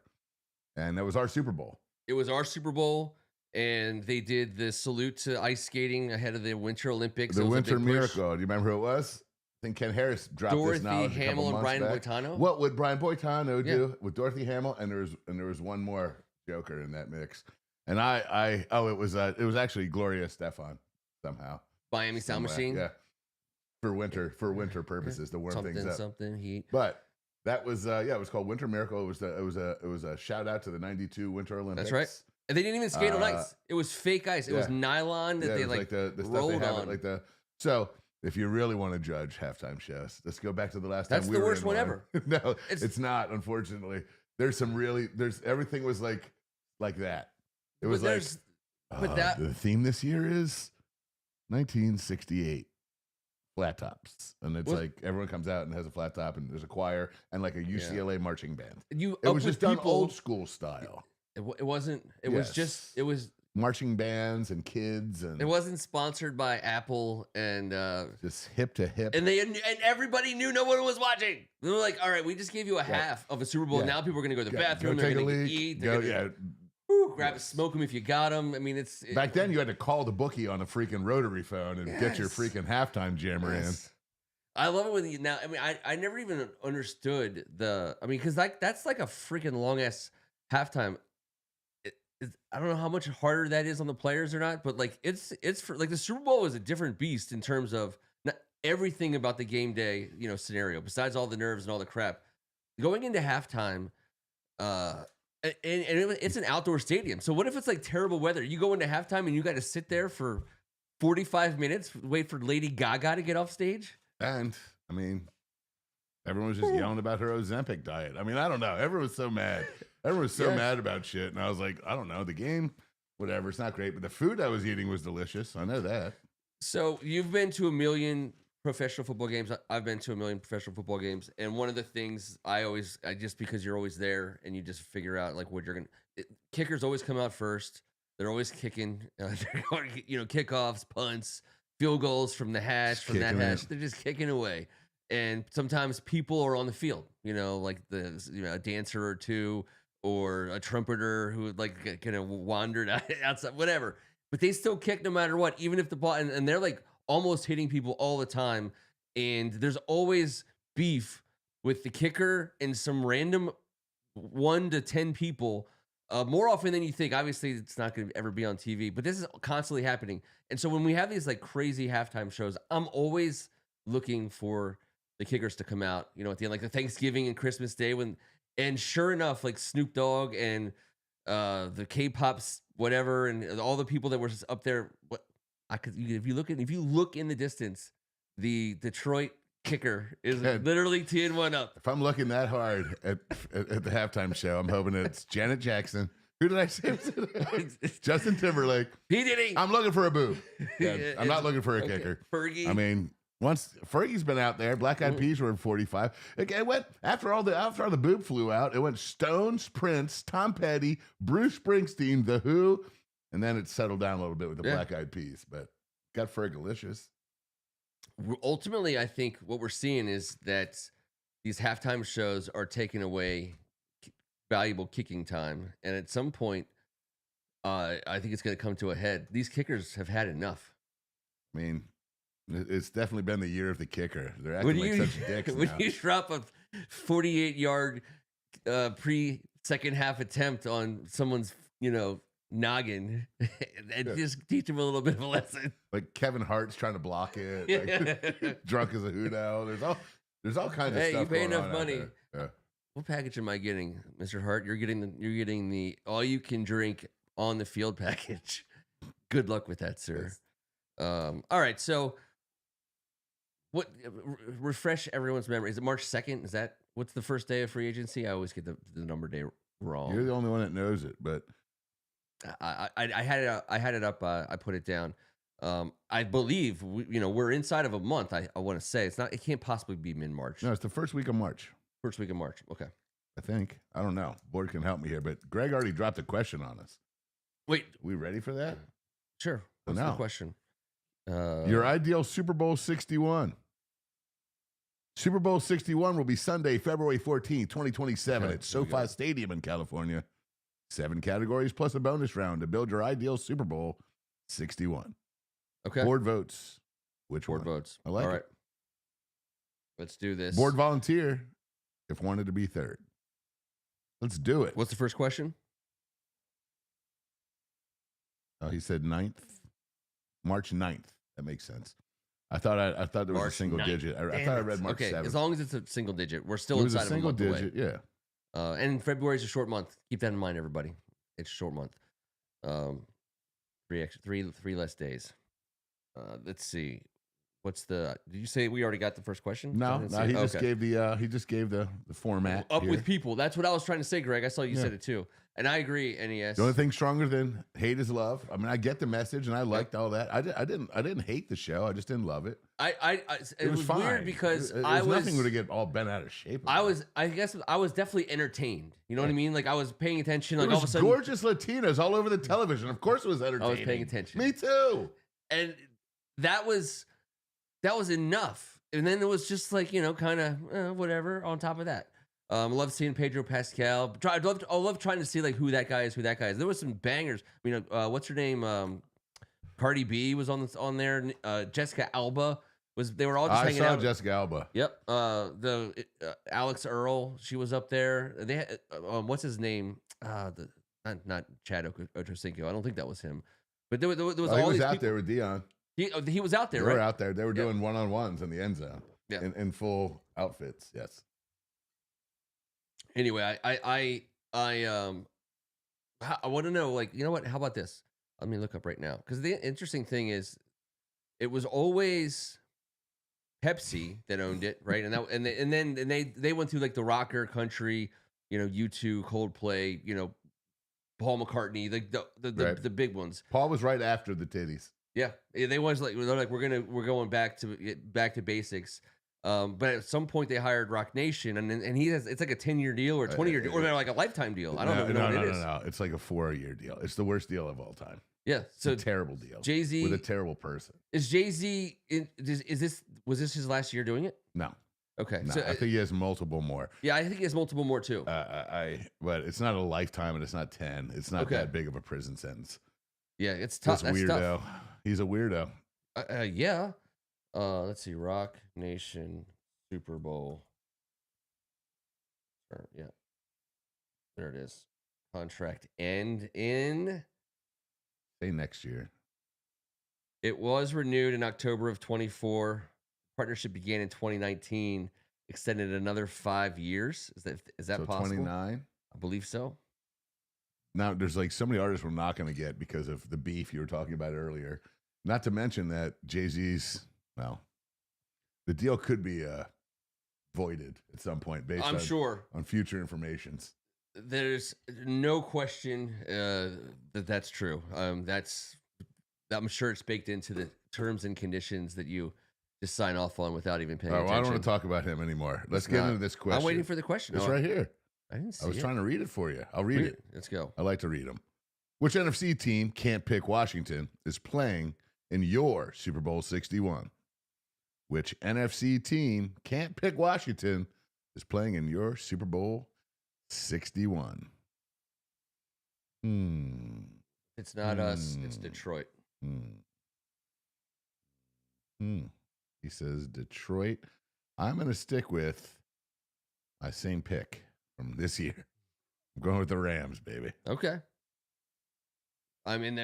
and that was our Super Bowl. It was our Super Bowl, and they did the salute to ice skating ahead of the Winter Olympics. The Winter Miracle. Do you remember who it was? I think Ken Harris dropped this knowledge. Dorothy Hamill and Brian Boitano. What would Brian Boitano do with Dorothy Hamill? And there was one more joker in that mix. And it was actually Gloria Estefan somehow. Miami Sound Machine. Yeah. For winter purposes to warm things up. Something heat. But that was it was called Winter Miracle. It was a shout out to the 92 Winter Olympics. That's right. And they didn't even skate on ice. It was fake ice. It was nylon that they like the rolled on. So if you really want to judge halftime shows, let's go back to the last time we were in. That's the worst one ever. No, it's not, unfortunately. Everything was like that. It was the theme this year is 1968 flat tops. And it's like everyone comes out and has a flat top and there's a choir and like a UCLA marching band. It was just done old school style. It wasn't, it was marching bands and kids, and It wasn't sponsored by Apple and just hip to hip. and everybody knew no one was watching. They were like, all right, we just gave you a half of a Super Bowl. Yeah. Now people are gonna go to the Go bathroom. They're take a gonna leak. eat. Go, They're gonna grab a smoke them if you got them. I mean, Back then, you had to call the bookie on a freaking rotary phone and get your freaking halftime jammer in. I love it when you now. I mean, I never even understood because that's like a freaking long ass halftime. I don't know how much harder that is on the players or not, but like it's for like the Super Bowl is a different beast in terms of not everything about the game day, scenario, besides all the nerves and all the crap. Going into halftime, and it's an outdoor stadium. So what if it's like terrible weather? You go into halftime and you got to sit there for 45 minutes, wait for Lady Gaga to get off stage? And I mean, everyone was just yelling about her Ozempic diet. I mean, I don't know. Everyone was so mad. Everyone was so mad about shit. And I was like, I don't know. The game, whatever. It's not great. But the food I was eating was delicious. I know that. So you've been to a million professional football games. I've been to a million professional football games. And one of the things I just because you're always there and you just figure out like what you're going to, kickers always come out first. They're always kicking, they're going, kickoffs, punts, field goals from the hash, from that hash. They're just kicking away. And sometimes people are on the field, like a dancer or two, or a trumpeter who like kind of wandered outside, whatever. But they still kick no matter what, even if the ball, and they're like almost hitting people all the time. And there's always beef with the kicker and some random 1 to 10 people, more often than you think. Obviously, it's not going to ever be on TV, but this is constantly happening. And so when we have these like crazy halftime shows, I'm always looking for the kickers to come out, at the end, like the Thanksgiving and Christmas Day and sure enough, like Snoop Dogg and the K-pops, whatever, and all the people that were up there. If you look in the distance, the Detroit kicker is literally teeing one up. If I'm looking that hard at the halftime show, I'm hoping it's Janet Jackson. Who did I say? Justin Timberlake. P. Diddy. I'm looking for a boob. Yeah, I'm not looking for a kicker. Fergie. I mean, once Fergie's been out there, Black Eyed Peas were in 45. It went after all the boob flew out. It went Stones, Prince, Tom Petty, Bruce Springsteen, The Who, and then it settled down a little bit with the Black Eyed Peas. But got Fergalicious. Ultimately, I think what we're seeing is that these halftime shows are taking away valuable kicking time, and at some point, I think it's going to come to a head. These kickers have had enough. I mean, it's definitely been the year of the kicker. They're acting like such dicks when now. you drop a 48-yard pre-second half attempt on someone's, noggin, and just teach them a little bit of a lesson. Like Kevin Hart's trying to block it. Like, drunk as a hoot owl. There's all kinds of stuff. Hey, you pay going enough on money. Yeah. What package am I getting, Mr. Hart? You're getting the all you can drink on the field package. Good luck with that, sir. Yes. All right, so what? Refresh everyone's memory. Is it March 2nd? What's the first day of free agency? I always get the number day wrong. You're the only one that knows it, but I had it up. I put it down. I believe we're inside of a month. I want to say it can't possibly be mid-March. no, it's the first week of March. First week of March. Okay. I think. I don't know. Board can help me here, but Greg already dropped a question on us. Wait. We ready for that? Sure. What's the question? Your ideal Super Bowl 61. Super Bowl 61 will be Sunday, February 14th, 2027 at SoFi Stadium in California. 7 categories plus a bonus round to build your ideal Super Bowl 61. Okay. Board votes. Which Board one? votes. I like All it. right. Let's do this. Board volunteer if wanted to be third. Let's do it. What's the first question? Oh, he said 9th. March 9th. That makes sense. I thought there was March a single 9th. digit. I Damn thought I it. read March 7th. As long as it's a single digit. We're still It was inside a single of a month digit, away. yeah. And February is a short month. Keep that in mind, everybody. It's a short month. 3 less days. Let's see. What's the? Did you say we already got the first question? No, he just Okay. gave the format. Up here. with people. That's what I was trying to say, Greg. I saw you Yeah. said it too, and I agree. NES. The only thing stronger than hate is love. I mean, I get the message, and I liked all that. I didn't hate the show. I just didn't love it. It was fine. weird because it I was was nothing to get all bent out of shape. I guess I was definitely entertained. You know what I mean? Like I was paying attention. Like There all of a was sudden, gorgeous Latinas all over the television. Of course, it was entertaining. paying attention. Me too. and that was enough. And then it was just like kind of whatever. On top of that, I love seeing Pedro Pascal. I love trying to see like who that guy is. There was some bangers. I mean, what's her name? Cardi B was on there. Jessica Alba was. They were all just hanging out. I saw Jessica Alba. Yep. Alex Earl, she was up there. They had, what's his name? Not Chad Ochocinco. I don't think that was him. But there was all He was these out people. there with Dion. He was out there, They right? were out there. They were doing one-on-ones in the end zone. Yeah. In full outfits. Yes. Anyway, I want to know, like, you know what? How about this? Let me look up right now, because the interesting thing is, it was always Pepsi that owned it, right? And then they went through like the rocker country, U2, Coldplay, Paul McCartney, like the big ones. Paul was right after the titties. Yeah, they was like they're like we're going back to basics. But at some point they hired Rock Nation, and he has, it's like a 10-year deal or a 20-year deal, or like a lifetime deal. I don't know what it is. No. It's like a 4-year deal. It's the worst deal of all time. Yeah, so It's a terrible deal. Jay-Z with a terrible person. Is Jay-Z was this his last year doing it? No. Okay, No, so I think he has multiple more. yeah, I think he has multiple more too. But it's not a lifetime, and it's not 10. It's not that big of a prison sentence. Yeah, it's tough. This weirdo. He's a weirdo. Yeah. Let's see. Rock Nation Super Bowl. Yeah. There it is. Contract end in. Say next year. It was renewed in October of 24. Partnership began in 2019. Extended another 5 years. Is that so possible? 29? I believe so. Now, there's like so many artists we're not going to get because of the beef you were talking about earlier. Not to mention that Jay-Z's, well, the deal could be voided at some point based on future informations. There's no question that's true. I'm sure it's baked into the terms and conditions that you just sign off on without even paying attention. I don't want to talk about him anymore. Let's get into this question. I'm waiting for the question. It's right here. I didn't see I was it. trying to read it for you. I'll read it. Let's go. I like to read them. Which NFC team can't pick Washington is playing in your Super Bowl 61? Which NFC team can't pick Washington is playing in your Super Bowl 61? It's not us. It's Detroit. He says Detroit. I'm going to stick with my same pick from this year. I'm going with the Rams, baby. Okay. I mean,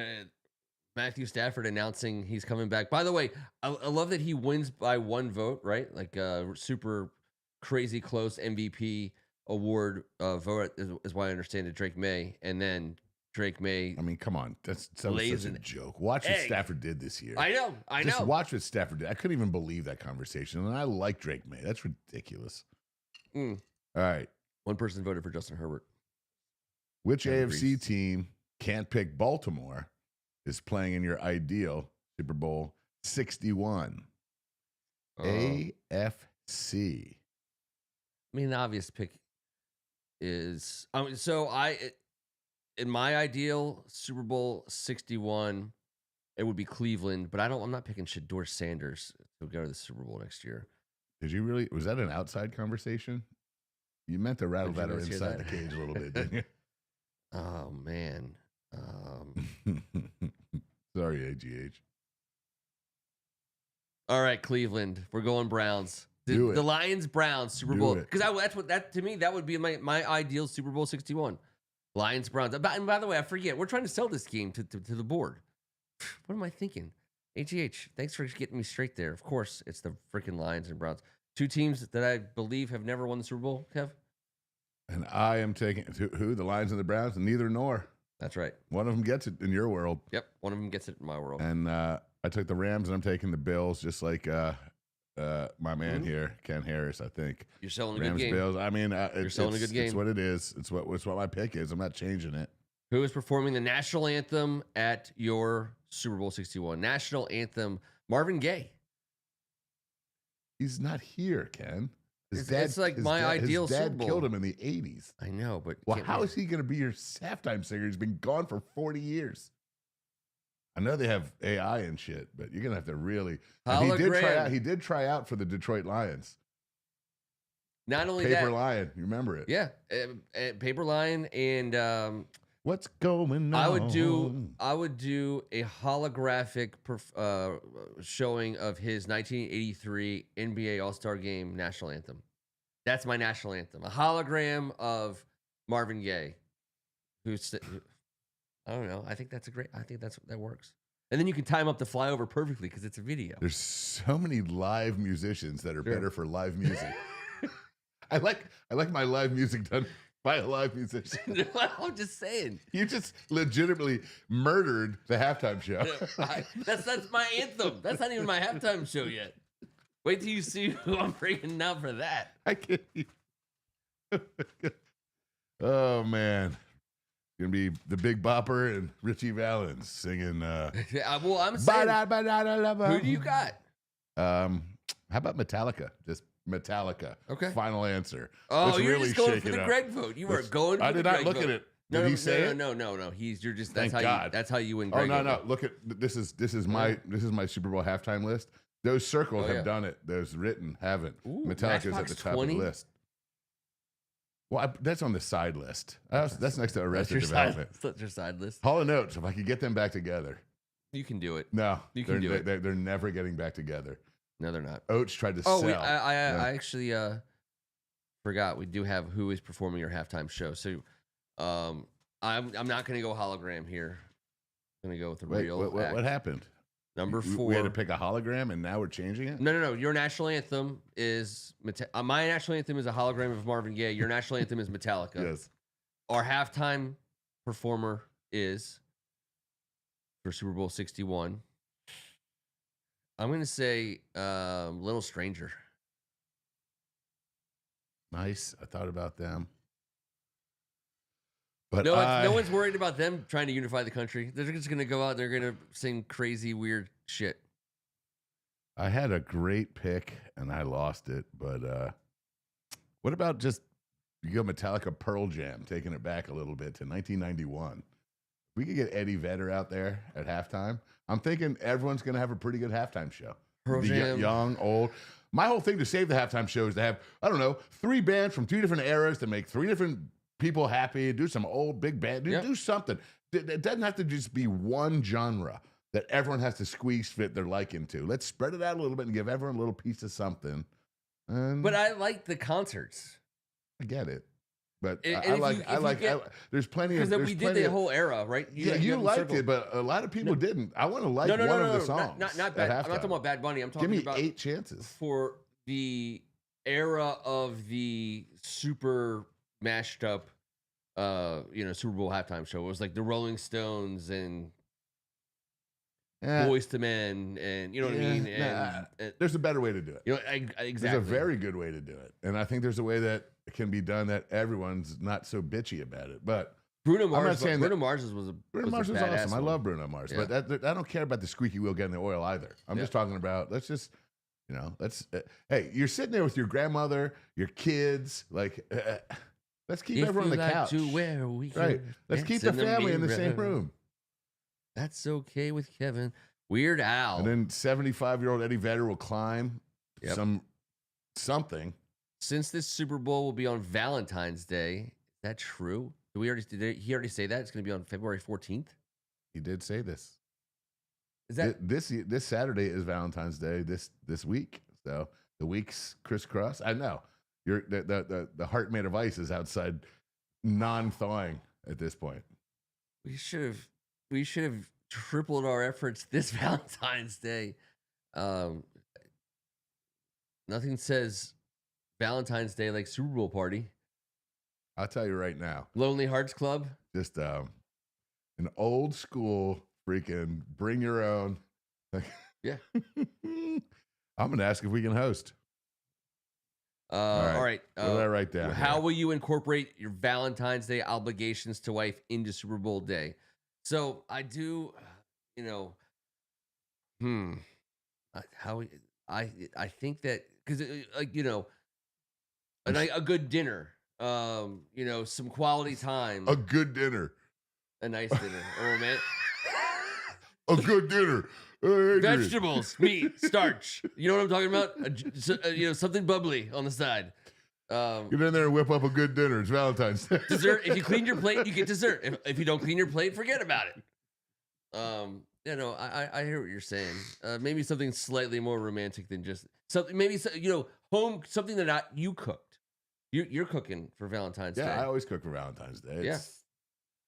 Matthew Stafford announcing he's coming back. By the way, I love that he wins by one vote, right? Like super crazy close MVP award vote is what I understand it, Drake May. And then Drake May. I mean, come on. That was such a joke. Watch what Stafford did this year. I know. Just watch what Stafford did. I couldn't even believe that conversation. And I like Drake May. That's ridiculous. All right. One person voted for Justin Herbert. Which AFC team can't pick Baltimore is playing in your ideal Super Bowl 61? AFC. I mean, the obvious pick is in my ideal Super Bowl 61, it would be Cleveland, but I'm not picking Shedeur Sanders to go to the Super Bowl next year. Did you really? Was that an outside conversation? You meant to rattle that inside the cage a little bit, didn't you? Oh man. Sorry, AGH. All right, Cleveland. We're going Browns. The Lions Browns Super Bowl, because to me that would be my ideal Super Bowl 61. Lions Browns. And by the way, I forget, we're trying to sell this game to the board. What am I thinking? AGH, thanks for getting me straight there. Of course, it's the freaking Lions and Browns. Two teams that I believe have never won the Super Bowl, Kev. And I am taking who? The Lions and the Browns? Neither nor. That's right. One of them gets it in your world. Yep, one of them gets it in my world. And I took the Rams, and I'm taking the Bills, just like my man here, Ken Harris. I think You're selling a Rams, good game. Bills. I mean, You're selling a good game. It's what it is. It's what my pick is. I'm not changing it. Who is performing the national anthem at your Super Bowl 61? National anthem, Marvin Gaye. He's not here, Ken. It's like my ideal His dad Super Bowl. killed him in the 80s. I know, but Well, how is he going to be your halftime singer? He's been gone for 40 years. I know they have AI and shit, but you're going to have to really. And he did try out for the Detroit Lions. Not only Paper that, Lion, you remember it? yeah, Paper Lion, and What's going on? I would do a holographic showing of his 1983 NBA All-Star Game national anthem. That's my national anthem. A hologram of Marvin Gaye, who's I don't know. I think that works. And then you can time up the flyover perfectly because it's a video. There's so many live musicians that are better for live music. I like my live music done by a live musician. I'm just saying. You just legitimately murdered the halftime show. That's my anthem. That's not even my halftime show yet. Wait till you see who I'm bringing out for that. I can't even. Oh, man. Gonna be the Big Bopper and Richie Valens singing. Well, I'm saying, who do you got? How about Metallica? Just Metallica. Okay. Final answer. Oh, Let's you're really just going shake for it the up. Greg vote. You were going for I the did not Greg look vote. at it. Did he say it? No. You're just that's Thank how God. that's how you win. Oh Greg no. vote. Look at this is my Super Bowl halftime list. Those circles have done it. Those written haven't. Ooh, Metallica's at Matchbox the top 20? of the list. Well, that's on the side list. That's next to Arrested That's Development. that's your side list. Hall & Oates, if I could get them back together. You can do it. No, You can do it. They're never getting back together. No, they're not. Oates tried to Oh, sell. I actually forgot we do have who is performing your halftime show. So, I'm not going to go hologram here. I'm going to go with the Wait, real. what happened? Number 4. We had to pick a hologram, and now we're changing it. No. Your national anthem is my national anthem is a hologram of Marvin Gaye. Your national anthem is Metallica. Yes. Our halftime performer is for Super Bowl 61. I'm going to say Little Stranger. Nice. I thought about them. But No one's worried about them trying to unify the country. They're just going to go out and they're going to sing crazy, weird shit. I had a great pick, and I lost it. But what about just you go Metallica Pearl Jam, taking it back a little bit to 1991? We could get Eddie Vedder out there at halftime. I'm thinking everyone's going to have a pretty good halftime show. Pearl Jam. Young, old. My whole thing to save the halftime show is to have, I don't know, 3 bands from 2 different eras to make 3 different people happy. Do some old big band. Do something. It doesn't have to just be one genre that everyone has to squeeze fit their like into. Let's spread it out a little bit and give everyone a little piece of something. And But I like the concerts. I get it. But And there's plenty of. Because we did the whole era, right? You liked it, but a lot of people didn't. I want to like one of the songs. Not bad. I'm not talking about Bad Bunny. I'm talking Give me about 8 chances. for the era of the super mashed up, Super Bowl halftime show. It was like the Rolling Stones and Boyz II Men, and you know what I mean. And there's a better way to do it. Exactly. There's a very good way to do it, and I think there's a way that can be done that everyone's not so bitchy about it. But Bruno Mars. I'm not saying Bruno Mars was a Bruno Mars is badass awesome. I one. love Bruno Mars, Yeah. but I don't care about the squeaky wheel getting the oil either. I'm just talking about let's just. Hey, you're sitting there with your grandmother, your kids, let's keep everyone on the couch. To where we Right. Let's keep the family in the same room. That's okay with Kevin. Weird Al. And then 75-year-old Eddie Vedder will climb something. Since this Super Bowl will be on Valentine's Day, is that true? Did he already say that? It's going to be on February 14th? He did say this. Is that this Saturday is Valentine's Day this week. So the week's crisscross. I know. The heart made of ice is outside non-thawing at this point. we should have tripled our efforts this Valentine's Day. Nothing says Valentine's Day like Super Bowl party. I'll tell you right now. Lonely Hearts Club. Just an old school freaking bring your own Yeah. I'm going to ask if we can host. All right. What did I write down? How here? will you incorporate your Valentine's Day obligations to wife into Super Bowl day? So I do, you know, how I think that because like a good dinner, some quality time, A good dinner. a nice dinner, A good dinner. Adrian. vegetables, meat, starch. You know what I'm talking about? Something bubbly on the side. Get in there and whip up a good dinner. It's Valentine's Day. Dessert. If you clean your plate, you get dessert. If you don't clean your plate, forget about it. I hear what you're saying. Maybe something slightly more romantic than just something. Maybe home something that not you cooked. You're cooking for Valentine's Day. Yeah, I always cook for Valentine's Day.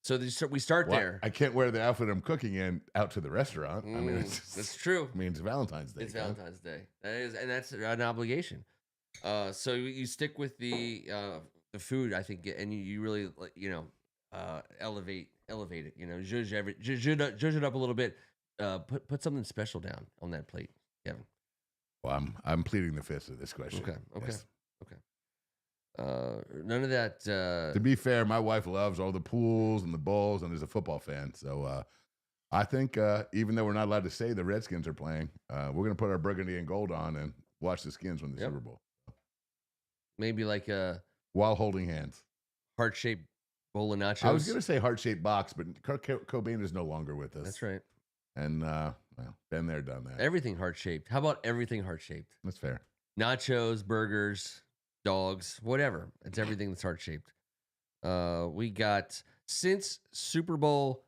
So we start there. I can't wear the outfit I'm cooking in out to the restaurant. I mean, that's true. I mean, it's Valentine's Day. It's Valentine's Day. That's an obligation. So you stick with the food, I think, and you really elevate it. Zhuzh it up a little bit. Put something special down on that plate, Kevin. Well, I'm pleading the fifth of this question. Okay. Yes. None of that. To be fair, my wife loves all the pools and the bowls and is a football fan. So I think even though we're not allowed to say the Redskins are playing, we're going to put our burgundy and gold on and watch the Skins win the Super Bowl. Maybe like a while holding hands. Heart-shaped bowl of nachos. I was going to say heart-shaped box, but Kurt Cobain is no longer with us. That's right. And been there, done that. Everything heart-shaped. How about everything heart-shaped? That's fair. Nachos, burgers, dogs, whatever. It's everything that's heart-shaped. We got, since Super Bowl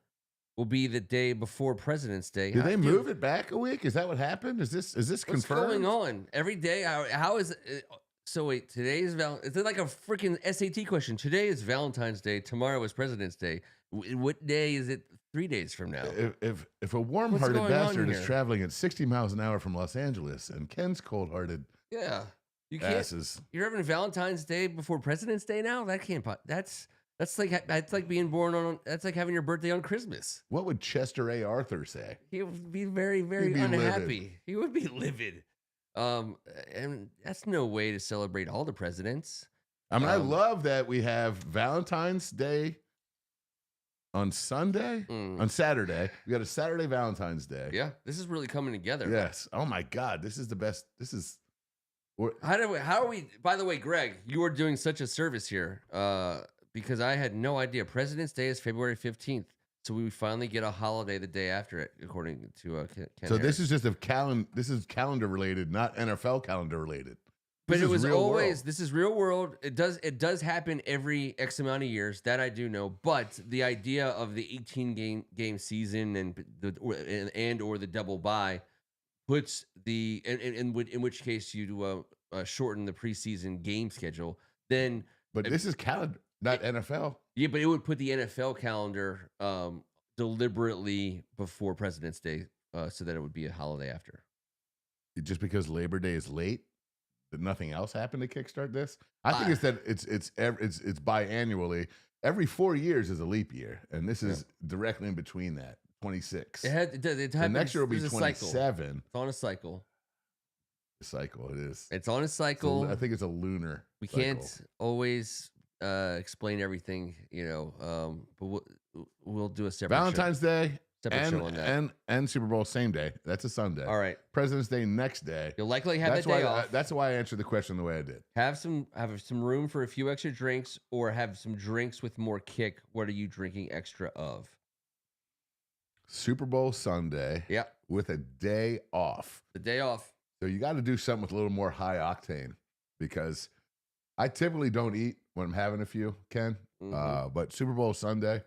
will be the day before President's Day. Did they move it back a week? Is that what happened? Is this confirmed? What's going on? Every day, how is it? So wait, today is It's like a freaking SAT question. Today is Valentine's Day. Tomorrow is President's Day. What day is it 3 days from now? If a warm-hearted bastard is traveling at 60 miles an hour from Los Angeles and Ken's cold-hearted you can't. asses. You're having Valentine's Day before President's Day now? That can't. That's like being born on. That's like having your birthday on Christmas. What would Chester A. Arthur say? He would be very, very unhappy. He would be livid. And that's no way to celebrate all the presidents. I mean, I love that we have Valentine's Day on Sunday, on Saturday. We got a Saturday Valentine's Day. Yeah, this is really coming together. Yes. Oh my God, this is the best. This is. How are we? By the way, Greg, you are doing such a service here, because I had no idea. President's Day is February 15th. So we finally get a holiday the day after it, according to Ken. So this is just This is calendar related, not NFL calendar related. But it was always this is real world. It does happen every X amount of years, that I do know. But the idea of the 18 game season and the double bye puts the in which case you shorten the preseason game schedule. Then, but this is calendar, not NFL. Yeah, but it would put the NFL calendar deliberately before President's Day, so that it would be a holiday after. Just because Labor Day is late, that nothing else happened to kickstart this. I think it's that it's biannually. Every 4 years is a leap year, and this is directly in between that. 26. The next year will be 27. It's on a cycle. Cycle. It is. It's on a cycle. I think it's a lunar. We can't always explain everything, but we'll do a separate Valentine's Day show on that. And Super Bowl same day. That's a Sunday. All right. President's Day next day. You'll likely have that day off. That's why I answered the question the way I did. Have some room for a few extra drinks, or have some drinks with more kick. What are you drinking extra of? Super Bowl Sunday. Yeah. With a day off. The day off. So you got to do something with a little more high octane, because I typically don't eat when I'm having a few, Ken. But Super Bowl Sunday,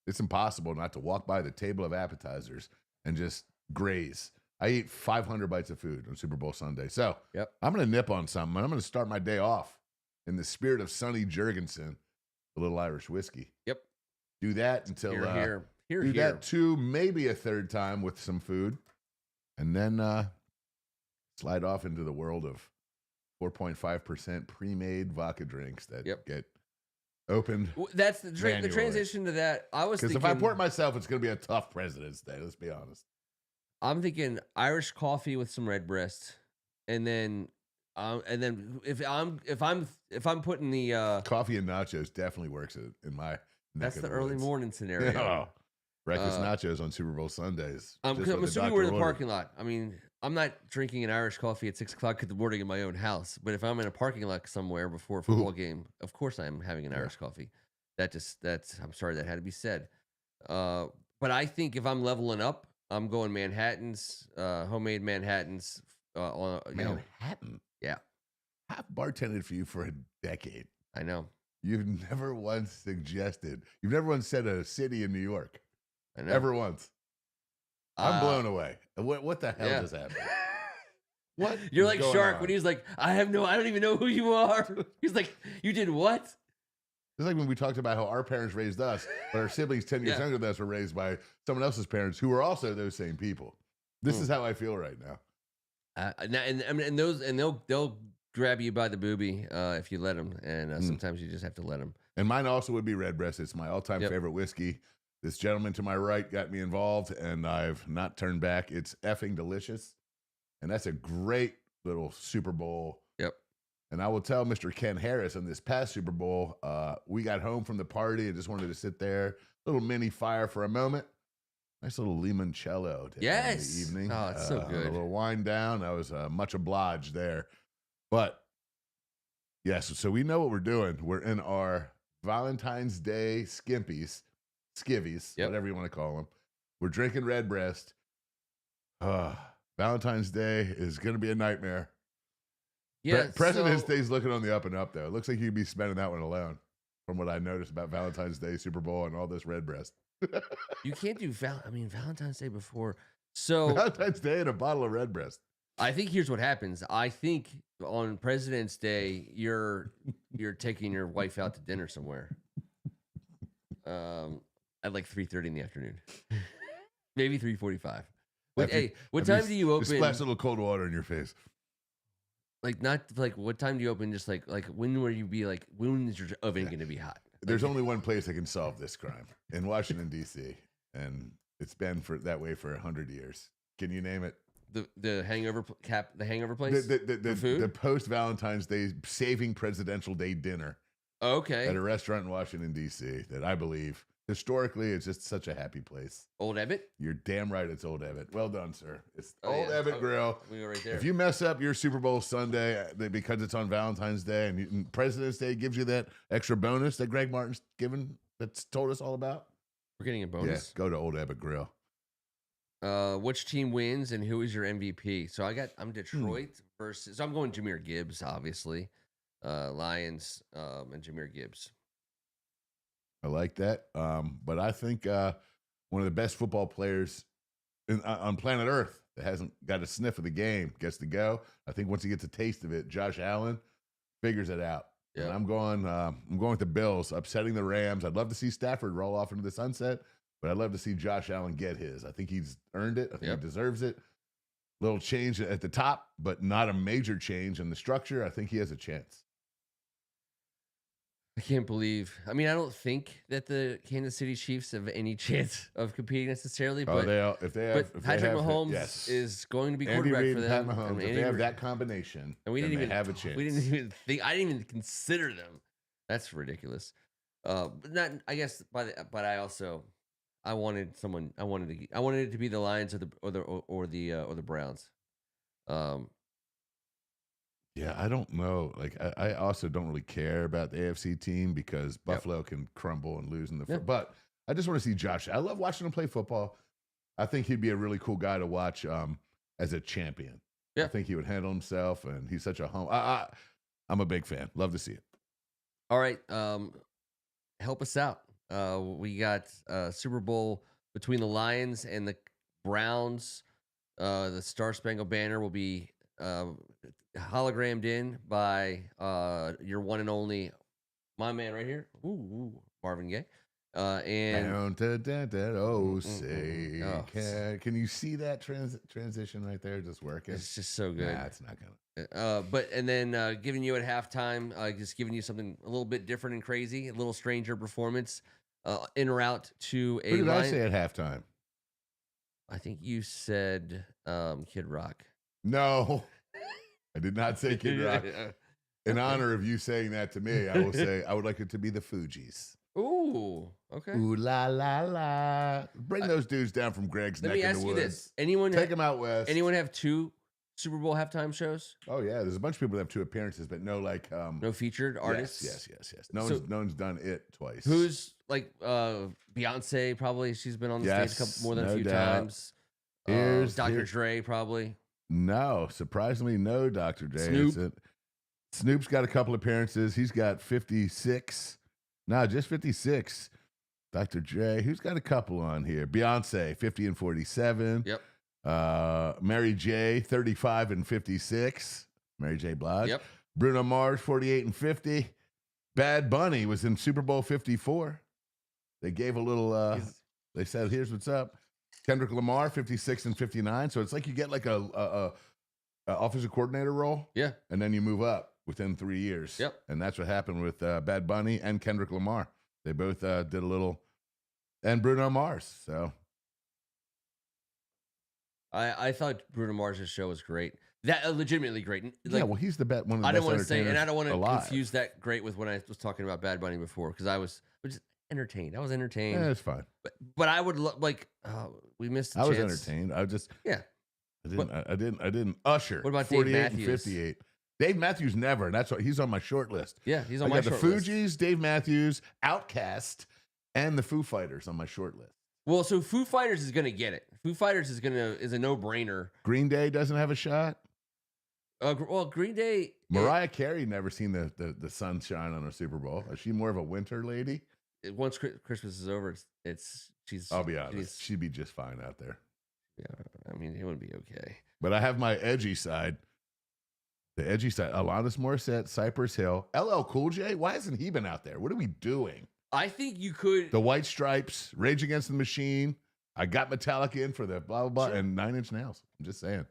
it's impossible not to walk by the table of appetizers and just graze. I eat 500 bites of food on Super Bowl Sunday. So I'm going to nip on something, and I'm going to start my day off in the spirit of Sonny Jurgensen, a little Irish whiskey. Yep. Do that until here. That too, maybe a third time with some food, and then slide off into the world of 4.5% pre-made vodka drinks that get opened. That's the transition to that. I was thinking, because if I pour it myself, it's going to be a tough President's Day. Let's be honest. I'm thinking Irish coffee with some red breast, and then if I'm putting the Coffee and nachos definitely works in my neck that's of the the early woods. morning scenario. Oh, breakfast Uh, nachos on Super Bowl Sundays. I'm Just what the assuming doctor we're in the ordered. parking lot. I mean, I'm not drinking an Irish coffee at 6:00 in the morning in my own house. But if I'm in a parking lot somewhere before a football game, of course I'm having an Irish coffee. That's I'm sorry that had to be said. But I think if I'm leveling up, I'm going Manhattans, homemade Manhattans. Manhattan. Yeah, I've bartended for you for a decade. I know. You've never once suggested. You've never once said a city in New York. I know. Ever once. I'm blown away. What the hell just happened? What? You're is like going Shark on? when he's like, I don't even know who you are. He's like, you did what? It's like when we talked about how our parents raised us, but our siblings 10 years younger than us were raised by someone else's parents who were also those same people. This is how I feel right now. And they'll grab you by the boobie if you let them, and sometimes you just have to let them. And mine also would be Redbreast. It's my all-time favorite whiskey. This gentleman to my right got me involved, and I've not turned back. It's effing delicious, and that's a great little Super Bowl. Yep. And I will tell Mr. Ken Harris on this past Super Bowl, we got home from the party and just wanted to sit there, little mini fire for a moment. Nice little limoncello to end the evening. Oh, it's so good. A little wind down. I was much obliged there. But, yes, so we know what we're doing. We're in our Valentine's Day skivvies, whatever you want to call them. We're drinking Redbreast. Valentine's Day is going to be a nightmare. Yeah, President's Day's looking on the up and up, though. It looks like you'd be spending that one alone, from what I noticed about Valentine's Day, Super Bowl, and all this Redbreast. You can't do Valentine's Day before. So Valentine's Day and a bottle of Redbreast. I think here's what happens. I think on President's Day, you're taking your wife out to dinner somewhere. At like 3:30 in the afternoon, maybe 3:45. What time do you open? Splash a little cold water in your face. Like not like what time do you open? Just like when will you be like when is your oven going to be hot? There's only one place that can solve this crime in Washington D.C. and it's been that way for 100 years. Can you name it? The hangover place. The post Valentine's Day saving presidential day dinner. Okay. At a restaurant in Washington D.C. that I believe historically it's just such a happy place. Old Ebbet. You're damn right. It's Old Ebbet. Well done, sir. It's Old Ebbet Grill. We go right there. If you mess up your Super Bowl Sunday because it's on Valentine's Day and President's Day gives you that extra bonus that Greg Martin's that's told us all about, we're getting a bonus. Yeah, go to Old Ebbet Grill. Which team wins and who is your MVP? So I'm Detroit versus. So I'm going Jahmyr Gibbs, obviously. Lions and Jahmyr Gibbs. I like that. But I think one of the best football players on planet Earth that hasn't got a sniff of the game gets to go. I think once he gets a taste of it, Josh Allen figures it out. Yeah. And I'm going with the Bills, upsetting the Rams. I'd love to see Stafford roll off into the sunset, but I'd love to see Josh Allen get his. I think he's earned it. I think he deserves it. Little change at the top, but not a major change in the structure. I think he has a chance. I can't believe. I mean, I don't think that the Kansas City Chiefs have any chance of competing necessarily. But Patrick Mahomes is going to be quarterback for them. Pat Mahomes, if they have that combination, and we didn't even have a chance. We didn't even think. I didn't even consider them. That's ridiculous. But not. I guess. But I wanted someone. I wanted it to be the Lions or the Browns. Yeah, I don't know. Like, I also don't really care about the AFC team because Buffalo can crumble and lose in the but I just want to see Josh. I love watching him play football. I think he'd be a really cool guy to watch as a champion. Yeah. I think he would handle himself, and he's such a home. I'm a big fan. Love to see it. All right. Help us out. We got Super Bowl between the Lions and the Browns. The Star Spangled Banner will be hologrammed in by your one and only, my man right here, Marvin Gaye. And can you see that transition right there just working? It's just so good. Nah, it's not gonna. But then giving you at halftime, just giving you something a little bit different and crazy, a little stranger performance. En route to a. What did I say at halftime? I think you said Kid Rock. No, I did not say Kid Rock. In honor of you saying that to me, I will say I would like it to be the Fugees. Ooh, okay. Ooh la la la! Bring those dudes down from Greg's Let neck me in ask the you woods. this: Take them out west. Anyone have 2 Super Bowl halftime shows? Oh yeah, there's a bunch of people that have 2 appearances, but no like No featured artists. Yes. No one's done it twice. Who's like Beyonce? Probably she's been on the stage more than a few times. Dr. Dre probably. No, surprisingly, no Dr. Dre. Snoop. Snoop's got a couple appearances. He's got 56. No, just 56. Dr. Dre, who's got a couple on here? Beyonce, 50 and 47. Yep. Mary J, 35 and 56. Mary J. Blige. Yep. Bruno Mars, 48 and 50. Bad Bunny was in Super Bowl 54. They gave a little, they said, here's what's up. Kendrick Lamar, 56 and 59. So it's like you get like a offensive coordinator role. Yeah. And then you move up within 3 years. Yep. And that's what happened with Bad Bunny and Kendrick Lamar. They both did a little, and Bruno Mars. So I thought Bruno Mars' show was great. That legitimately great. Like, yeah, well, he's the best. One of the I best don't want to say, and I don't want to alive. confuse that great with when I was talking about Bad Bunny before, because I was just entertained. I was entertained. Yeah, it's fine. But I would we missed. I was entertained. I just I didn't. Usher. What about 48 Dave Matthews? and 58. Dave Matthews never, and that's why he's on my short list. Yeah, he's on I my got short the list. Fugees, Dave Matthews, Outkast, and the Foo Fighters on my short list. Well, so Foo Fighters is going to get it. Foo Fighters is a no-brainer. Green Day doesn't have a shot. Well, Green Day. Mariah Carey never seen the sun shine on a Super Bowl. Is she more of a winter lady? Once Christmas is over, she's. I'll be honest, she'd be just fine out there. Yeah, I mean, it would be okay. But I have my edgy side. The edgy side. Alanis Morissette, Cypress Hill, LL Cool J. Why hasn't he been out there? What are we doing? I think you could. The White Stripes, Rage Against the Machine. I got Metallica in for the blah, blah, blah, Sure. and 9 Inch Nails. I'm just saying.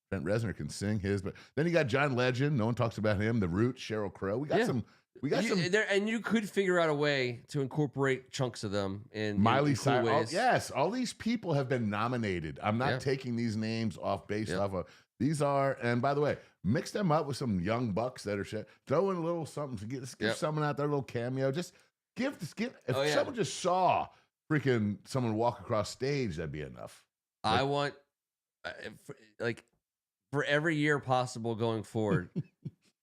Trent Reznor can sing his, but then you got John Legend. No one talks about him. The Roots, Sheryl Crow. We got some. And you could figure out a way to incorporate chunks of them in Miley cool ways. Cyrus. Yes, all these people have been nominated. I'm not Yeah. taking these names off based Yeah. off of these are. And by the way, mix them up with some young bucks that are shit. Throw in a little something to give Yep. someone out there a little cameo. Just give. If Oh, yeah. someone just saw freaking someone walk across stage, that'd be enough. I want for every year possible going forward.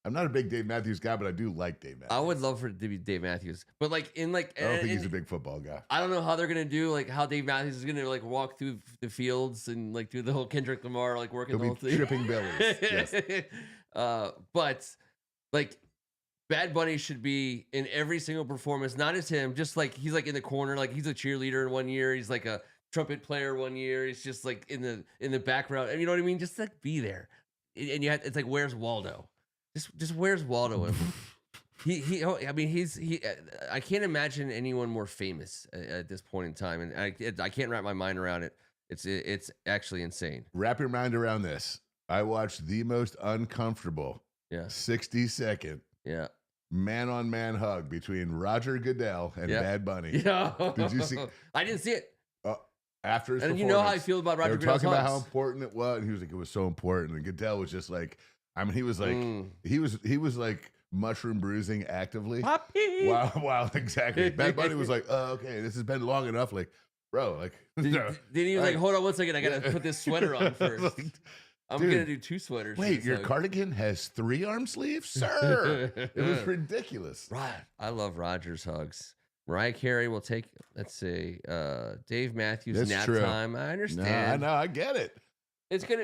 I'm not a big Dave Matthews guy, but I do like Dave Matthews. I would love for it to be Dave Matthews, but I don't think he's a big football guy. I don't know how they're gonna do how Dave Matthews is gonna walk through the fields and do the whole Kendrick Lamar working He'll the whole be thing. tripping billies. Yes. But Bad Bunny should be in every single performance, not as him, just he's in the corner, he's a cheerleader in one year, he's like a trumpet player one year, he's just in the background, and you know what I mean, just be there, and you have it's where's Waldo, just where's Waldo? I can't imagine anyone more famous at this point in time, and I can't wrap my mind around it. It's actually insane. Wrap your mind around this. I watched the most uncomfortable 60-second man-on-man hug between Roger Goodell and Bad Bunny. Yeah. Did you see? I didn't see it. After his And performance, you know how I feel about Roger they were talking Goodell's about how hugs. important it was, and he was like, it was so important. And Goodell was just he was he was mushroom bruising actively. Poppy. Wow, exactly. Bad Bunny was like, oh, okay, this has been long enough. Bro, Then he was hold on one second, I gotta put this sweater on first. I'm dude, gonna do 2 sweaters. Wait, your cardigan has 3 arm sleeves, sir? It was ridiculous. Right. I love Roger's hugs. Mariah Carey will take. Let's see. Dave Matthews That's nap true. time. I understand. No, I get it.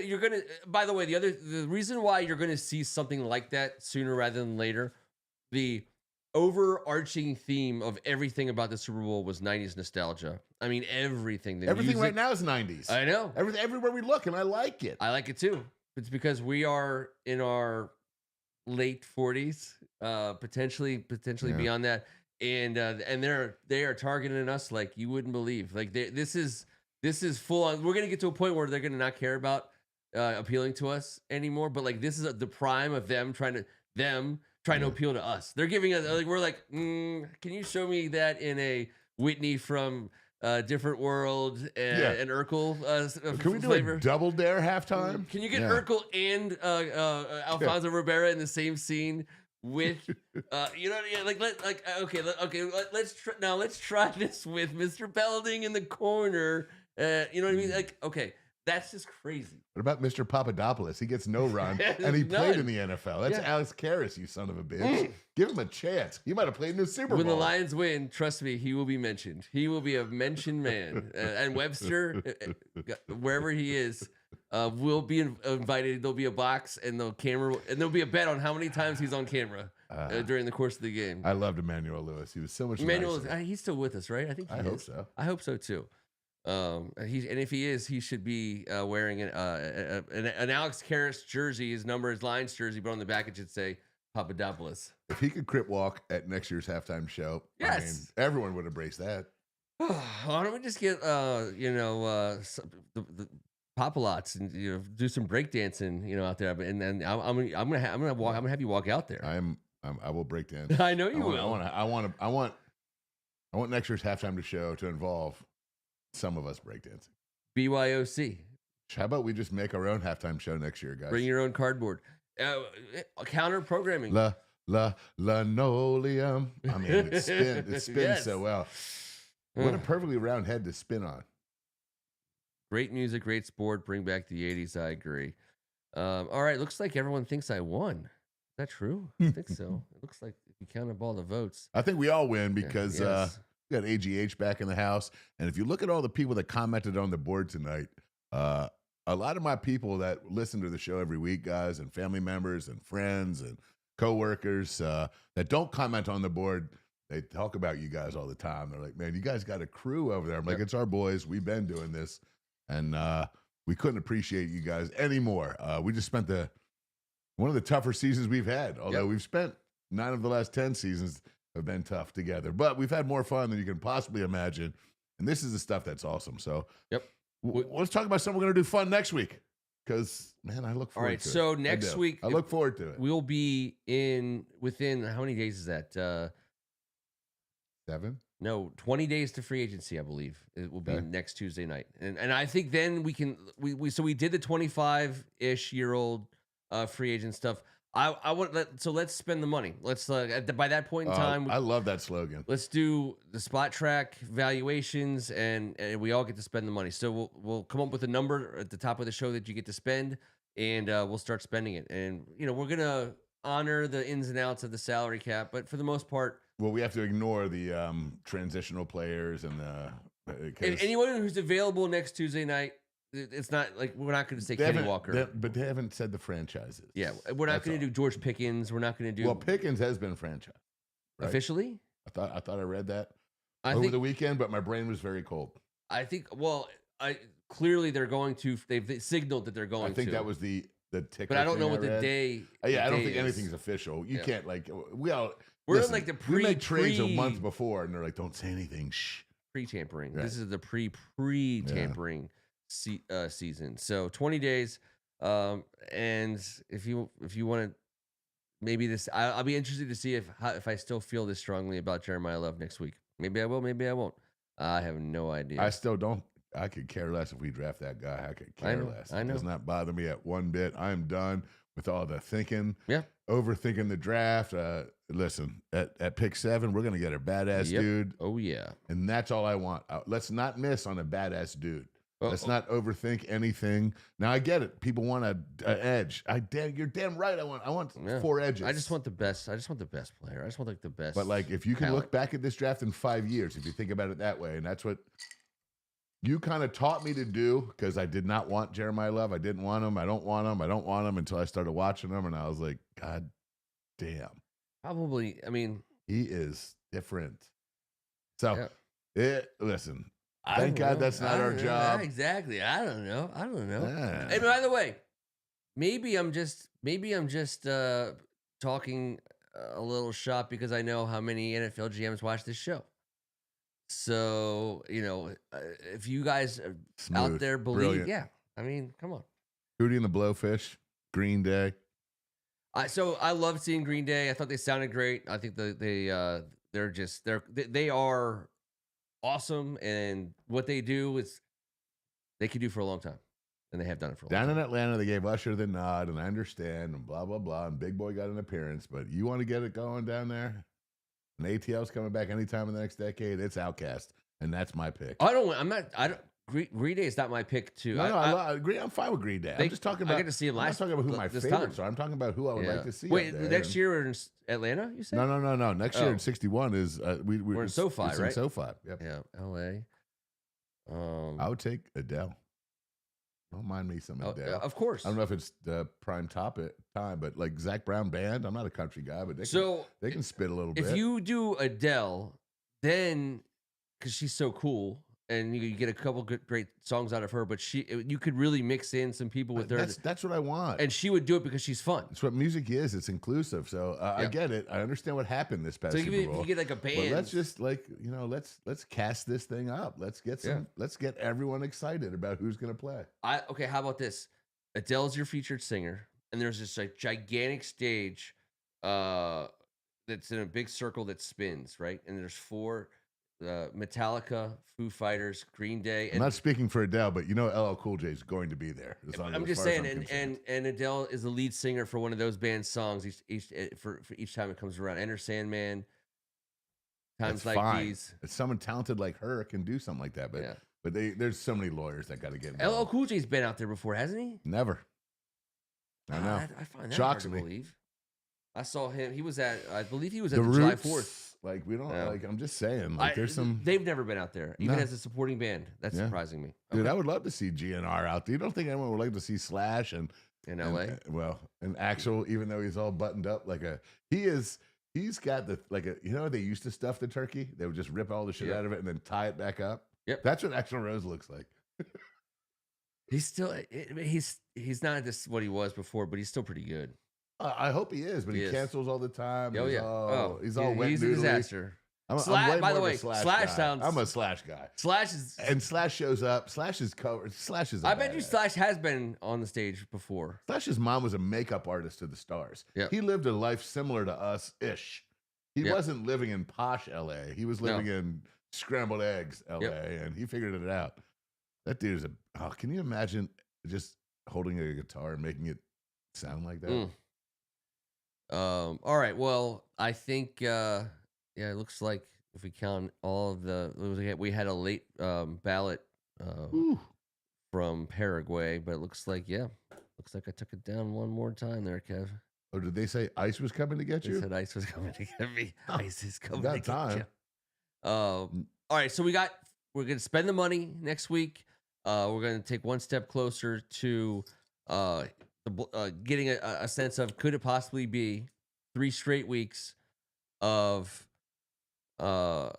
You're gonna. By the way, the reason why you're gonna see something like that sooner rather than later, the overarching theme of everything about the Super Bowl was 90s nostalgia. I mean, everything. Everything right now is 90s. I know. Everywhere we look, and I like it. I like it too. It's because we are in our late 40s, potentially beyond that, and they are targeting us like you wouldn't believe. This is full on. We're gonna get to a point where they're gonna not care about appealing to us anymore. But this is the prime of them trying to appeal to us. They're giving us we're can you show me that in a Whitney from Different World and Urkel Can we do flavor. a double dare halftime? Can you get Urkel and Alfonso Rivera in the same scene with let's try this with Mr. Belding in the corner. You know what I mean? Like, okay, that's just crazy. What about Mr. Papadopoulos? He gets no run, and he played in the NFL. That's Alex Karras, you son of a bitch. Give him a chance. He might have played in the Super Bowl. When the Lions win, trust me, he will be mentioned. He will be a mentioned man. And Webster, wherever he is, will be invited. There'll be a box and there'll be a bet on how many times he's on camera during the course of the game. I loved Emmanuel Lewis. He was so much nicer. He's still with us, right? I think. I hope so. I hope so too. And if he is, he should be wearing an Alex Karras jersey. His number is Lions jersey, but on the back it should say Papadopoulos. If he could crip walk at next year's halftime show, yes, I mean, everyone would embrace that. Why don't we just get the Papalots and do some breakdancing out there, and then I'm gonna have you walk out there. I will break dance. I know you will. I want next year's halftime show to involve some of us breakdancing. BYOC. How about we just make our own halftime show next year, guys? Bring your own cardboard. Counter programming. Linoleum. I mean, it spins so well. What a perfectly round head to spin on. Great music, great sport. Bring back the 80s. I agree. All right. Looks like everyone thinks I won. Is that true? I think so. It looks like if you count up all the votes. I think we all win because we got AGH back in the house. And if you look at all the people that commented on the board tonight, a lot of my people that listen to the show every week, guys, and family members and friends and coworkers that don't comment on the board, they talk about you guys all the time. They're like, man, you guys got a crew over there. I'm like, it's our boys. We've been doing this. And we couldn't appreciate you guys anymore. We just spent one of the tougher seasons we've had, although we've spent 9 of the last 10 seasons have been tough together. But we've had more fun than you can possibly imagine. And this is the stuff that's awesome. So let's talk about something we're going to do fun next week. Because, man, I look forward to it. All right, so next week. I look forward to it. We'll be within, how many days is that? 7? No, 20 days to free agency, I believe. It will be next Tuesday night. And I think then we did the 25-ish year old free agent stuff. Let's spend the money. Let's by that point in time. I love that slogan. Let's do the spot track valuations, and we all get to spend the money. So we'll come up with a number at the top of the show that you get to spend, and we'll start spending it. And we're gonna honor the ins and outs of the salary cap, but for the most part, well, we have to ignore the transitional players and anyone who's available next Tuesday night. It's not like we're not going to say Kenny Walker, but they haven't said the franchises. Yeah, we're not going to do George Pickens. We're not going to do. Well, Pickens has been franchised right? Officially. I thought I read that over the weekend, but my brain was very cold. I think. Well, clearly they're going to. They've signaled that they're going to. I think that was the ticket. But I don't know what the day. Yeah, I don't think anything's official. You can't We're in like the we make trades a month before, and they're like, "Don't say anything." Shh. Pre-tampering. Right. This is the pre-tampering season. So 20 days. And if you want to, maybe this, I'll be interested to see if I still feel this strongly about Jeremiah Love next week. Maybe I will. Maybe I won't. I have no idea. I still don't. I could care less if we draft that guy. I could care less. I know. It does not bother me at one bit. I'm done with all the thinking. Yeah. Overthinking the draft. Listen, at pick 7, we're going to get a badass dude. Oh, yeah. And that's all I want. Let's not miss on a badass dude. Let's not overthink anything. Now, I get it. People want an edge. You're damn right. I want 4 edges. I just want the best. I just want the best player. I just want the best. But if you can look back at this draft in 5 years, if you think about it that way, and that's what you kind of taught me to do, because I did not want Jeremiah Love. I didn't want him. I don't want him. I don't want him until I started watching him, and I was like, God damn. Probably. I mean, he is different. So, listen. Thank God that's not our job. Exactly. I don't know. Yeah. And by the way, maybe I'm just talking a little shop because I know how many NFL GMs watch this show. So, if you guys out there believe, I mean, come on. Hootie and the Blowfish, Green Day. So I love seeing Green Day. I thought they sounded great. I think they are awesome, and what they do is they could do for a long time, and they have done it for a long Down time. in Atlanta, they gave Usher the nod, and I understand, and blah, blah, blah, and Big Boy got an appearance, but you want to get it going down there? And ATL's coming back anytime in the next decade. It's Outkast, and that's my pick. I don't. Green Day is not my pick too. I agree. I'm fine with Green Day. I'm just talking about. I get to see him I'm not last. talking about who my this favorites time. are. I'm talking about who I would like to see. Wait, up there. next year in Atlanta? You said? No. Next year in '61 is we're in SoFi, it's right? In SoFi. Yep. Yeah, LA. I would take Adele. Don't mind me some Adele. Of course. I don't know if it's the prime time, but like Zach Brown Band. I'm not a country guy, but they can spit a little bit. If you do Adele, then because she's so cool, and you get a couple great songs out of her, but you could really mix in some people with her. That's what I want. And she would do it because she's fun. It's what music is. It's inclusive. So I get it. I understand what happened this past Super Bowl. If you get like a band, but let's just let's cast this thing up. Let's get everyone excited about who's going to play. Okay, how about this? Adele's your featured singer, and there's this like gigantic stage that's in a big circle that spins, right? And there's 4 Metallica, Foo Fighters, Green Day. I'm not speaking for Adele, but LL Cool J is going to be there. I'm just saying, and Adele is the lead singer for one of those band songs for each time it comes around. Enter Sandman, Times That's Like fine. These. If someone talented like her can do something like that, but there's so many lawyers that got to get involved. LL Cool J's been out there before, hasn't he? Never. I know. I find that Shocks hard to me. believe. I saw him. I believe he was The at the July Roots, 4th. Like we don't like. I'm just saying. Like there's some. They've never been out there, even No. as a supporting band. That's surprising me. Dude, I would love to see GNR out there. You don't think anyone would like to see Slash in LA? And Axel, even though he's all buttoned up he's got they used to stuff the turkey. They would just rip all the shit out of it and then tie it back up. Yep. That's what Axl Rose looks like. He's still he's not this what he was before, but he's still pretty good. I hope he is, but he cancels all the time. Oh He's all wet. He's a disaster. I'm By the more of a way, Slash Slash guy. sounds. I'm a Slash guy. Slash shows up. Slash is covered. Slash is. I bet you Slash has been on the stage before. Slash's mom was a makeup artist to the stars. Yep. He lived a life similar to us ish. He wasn't living in posh LA. He was living in scrambled eggs LA, and he figured it out. That dude is can you imagine just holding a guitar and making it sound like that? All right. Well, I think it looks like if we count all of we had a late ballot from Paraguay, but it looks like I took it down one more time there, Kev. Oh, did they say ICE was coming to get you? They said ICE was coming to get me. ICE is coming About to get time. you. All right, so we're going to spend the money next week. We're going to take one step closer to getting a sense of could it possibly be 3 straight weeks of the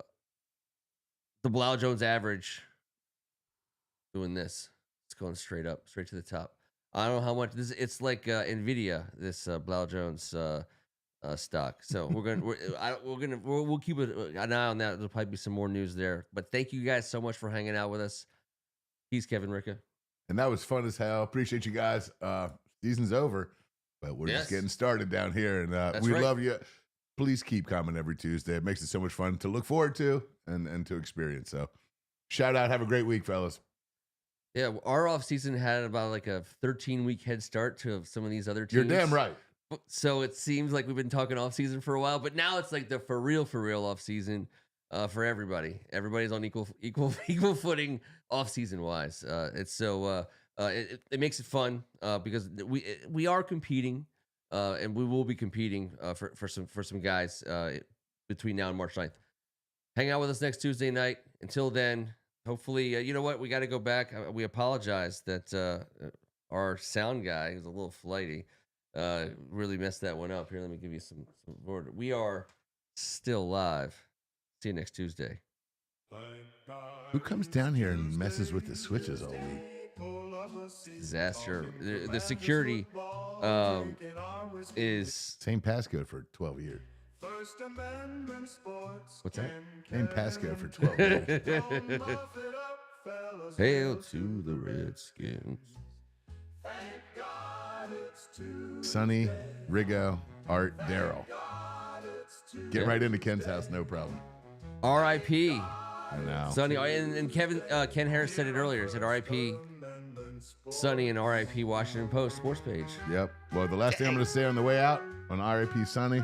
Blau Jones average doing this. It's going straight to the top. I don't know how much this. It's like Nvidia. This Blau Jones stock. So we'll keep an eye on that. There'll probably be some more news there. But thank you guys so much for hanging out with us. He's Kevin Ricca. And that was fun as hell. Appreciate you guys. Season's over, but we're just getting started down here, and we love you. Please keep coming every Tuesday. It makes it so much fun to look forward to and to experience. So, shout out. Have a great week, fellas. Yeah, our off season had about like a 13-week head start to some of these other teams. You're damn right. So it seems like we've been talking off season for a while, but now it's like the for real off season for everybody. Everybody's on equal footing off season wise. It's so it makes it fun because we are competing and we will be competing for some guys between now and March 9th. Hang out with us next Tuesday night. Until then. Hopefully, you know what? We got to go back. We apologize that our sound guy, who's a little flighty, really messed that one up. Here, let me give you some order. We are still live. See you next Tuesday. Who comes down here and messes with the switches all week? Disaster. The security is... Same passcode for 12 years. What's that? Same passcode for 12 years. Hail to the Redskins. Sonny, Rigo, Art, Daryl. Get right into Ken's house, no problem. R.I.P. I know. Sonny, and Ken Harris said it earlier. He said R.I.P. Sonny and R.I.P. Washington Post sports page. Yep. Well, the last thing I'm going to say on the way out on R.I.P. Sonny.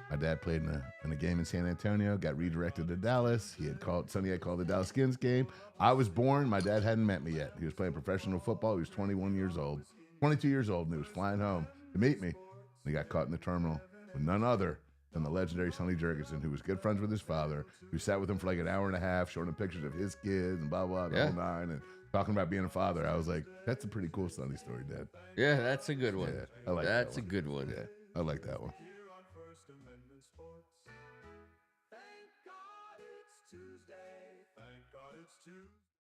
My dad played in a game in San Antonio, got redirected to Dallas. Sonny had called the Dallas Skins game. I was born. My dad hadn't met me yet. He was playing professional football. He was 22 years old, and he was flying home to meet me. And he got caught in the terminal with none other than the legendary Sonny Jurgensen, who was good friends with his father, who sat with him for like an hour and a half, showing him pictures of his kids and blah, blah, the whole nine, and talking about being a father. I was like, that's a pretty cool Sonny story, Dad. Yeah, that's a good one. Yeah, I like that's that one. a good one. Yeah, I like that one.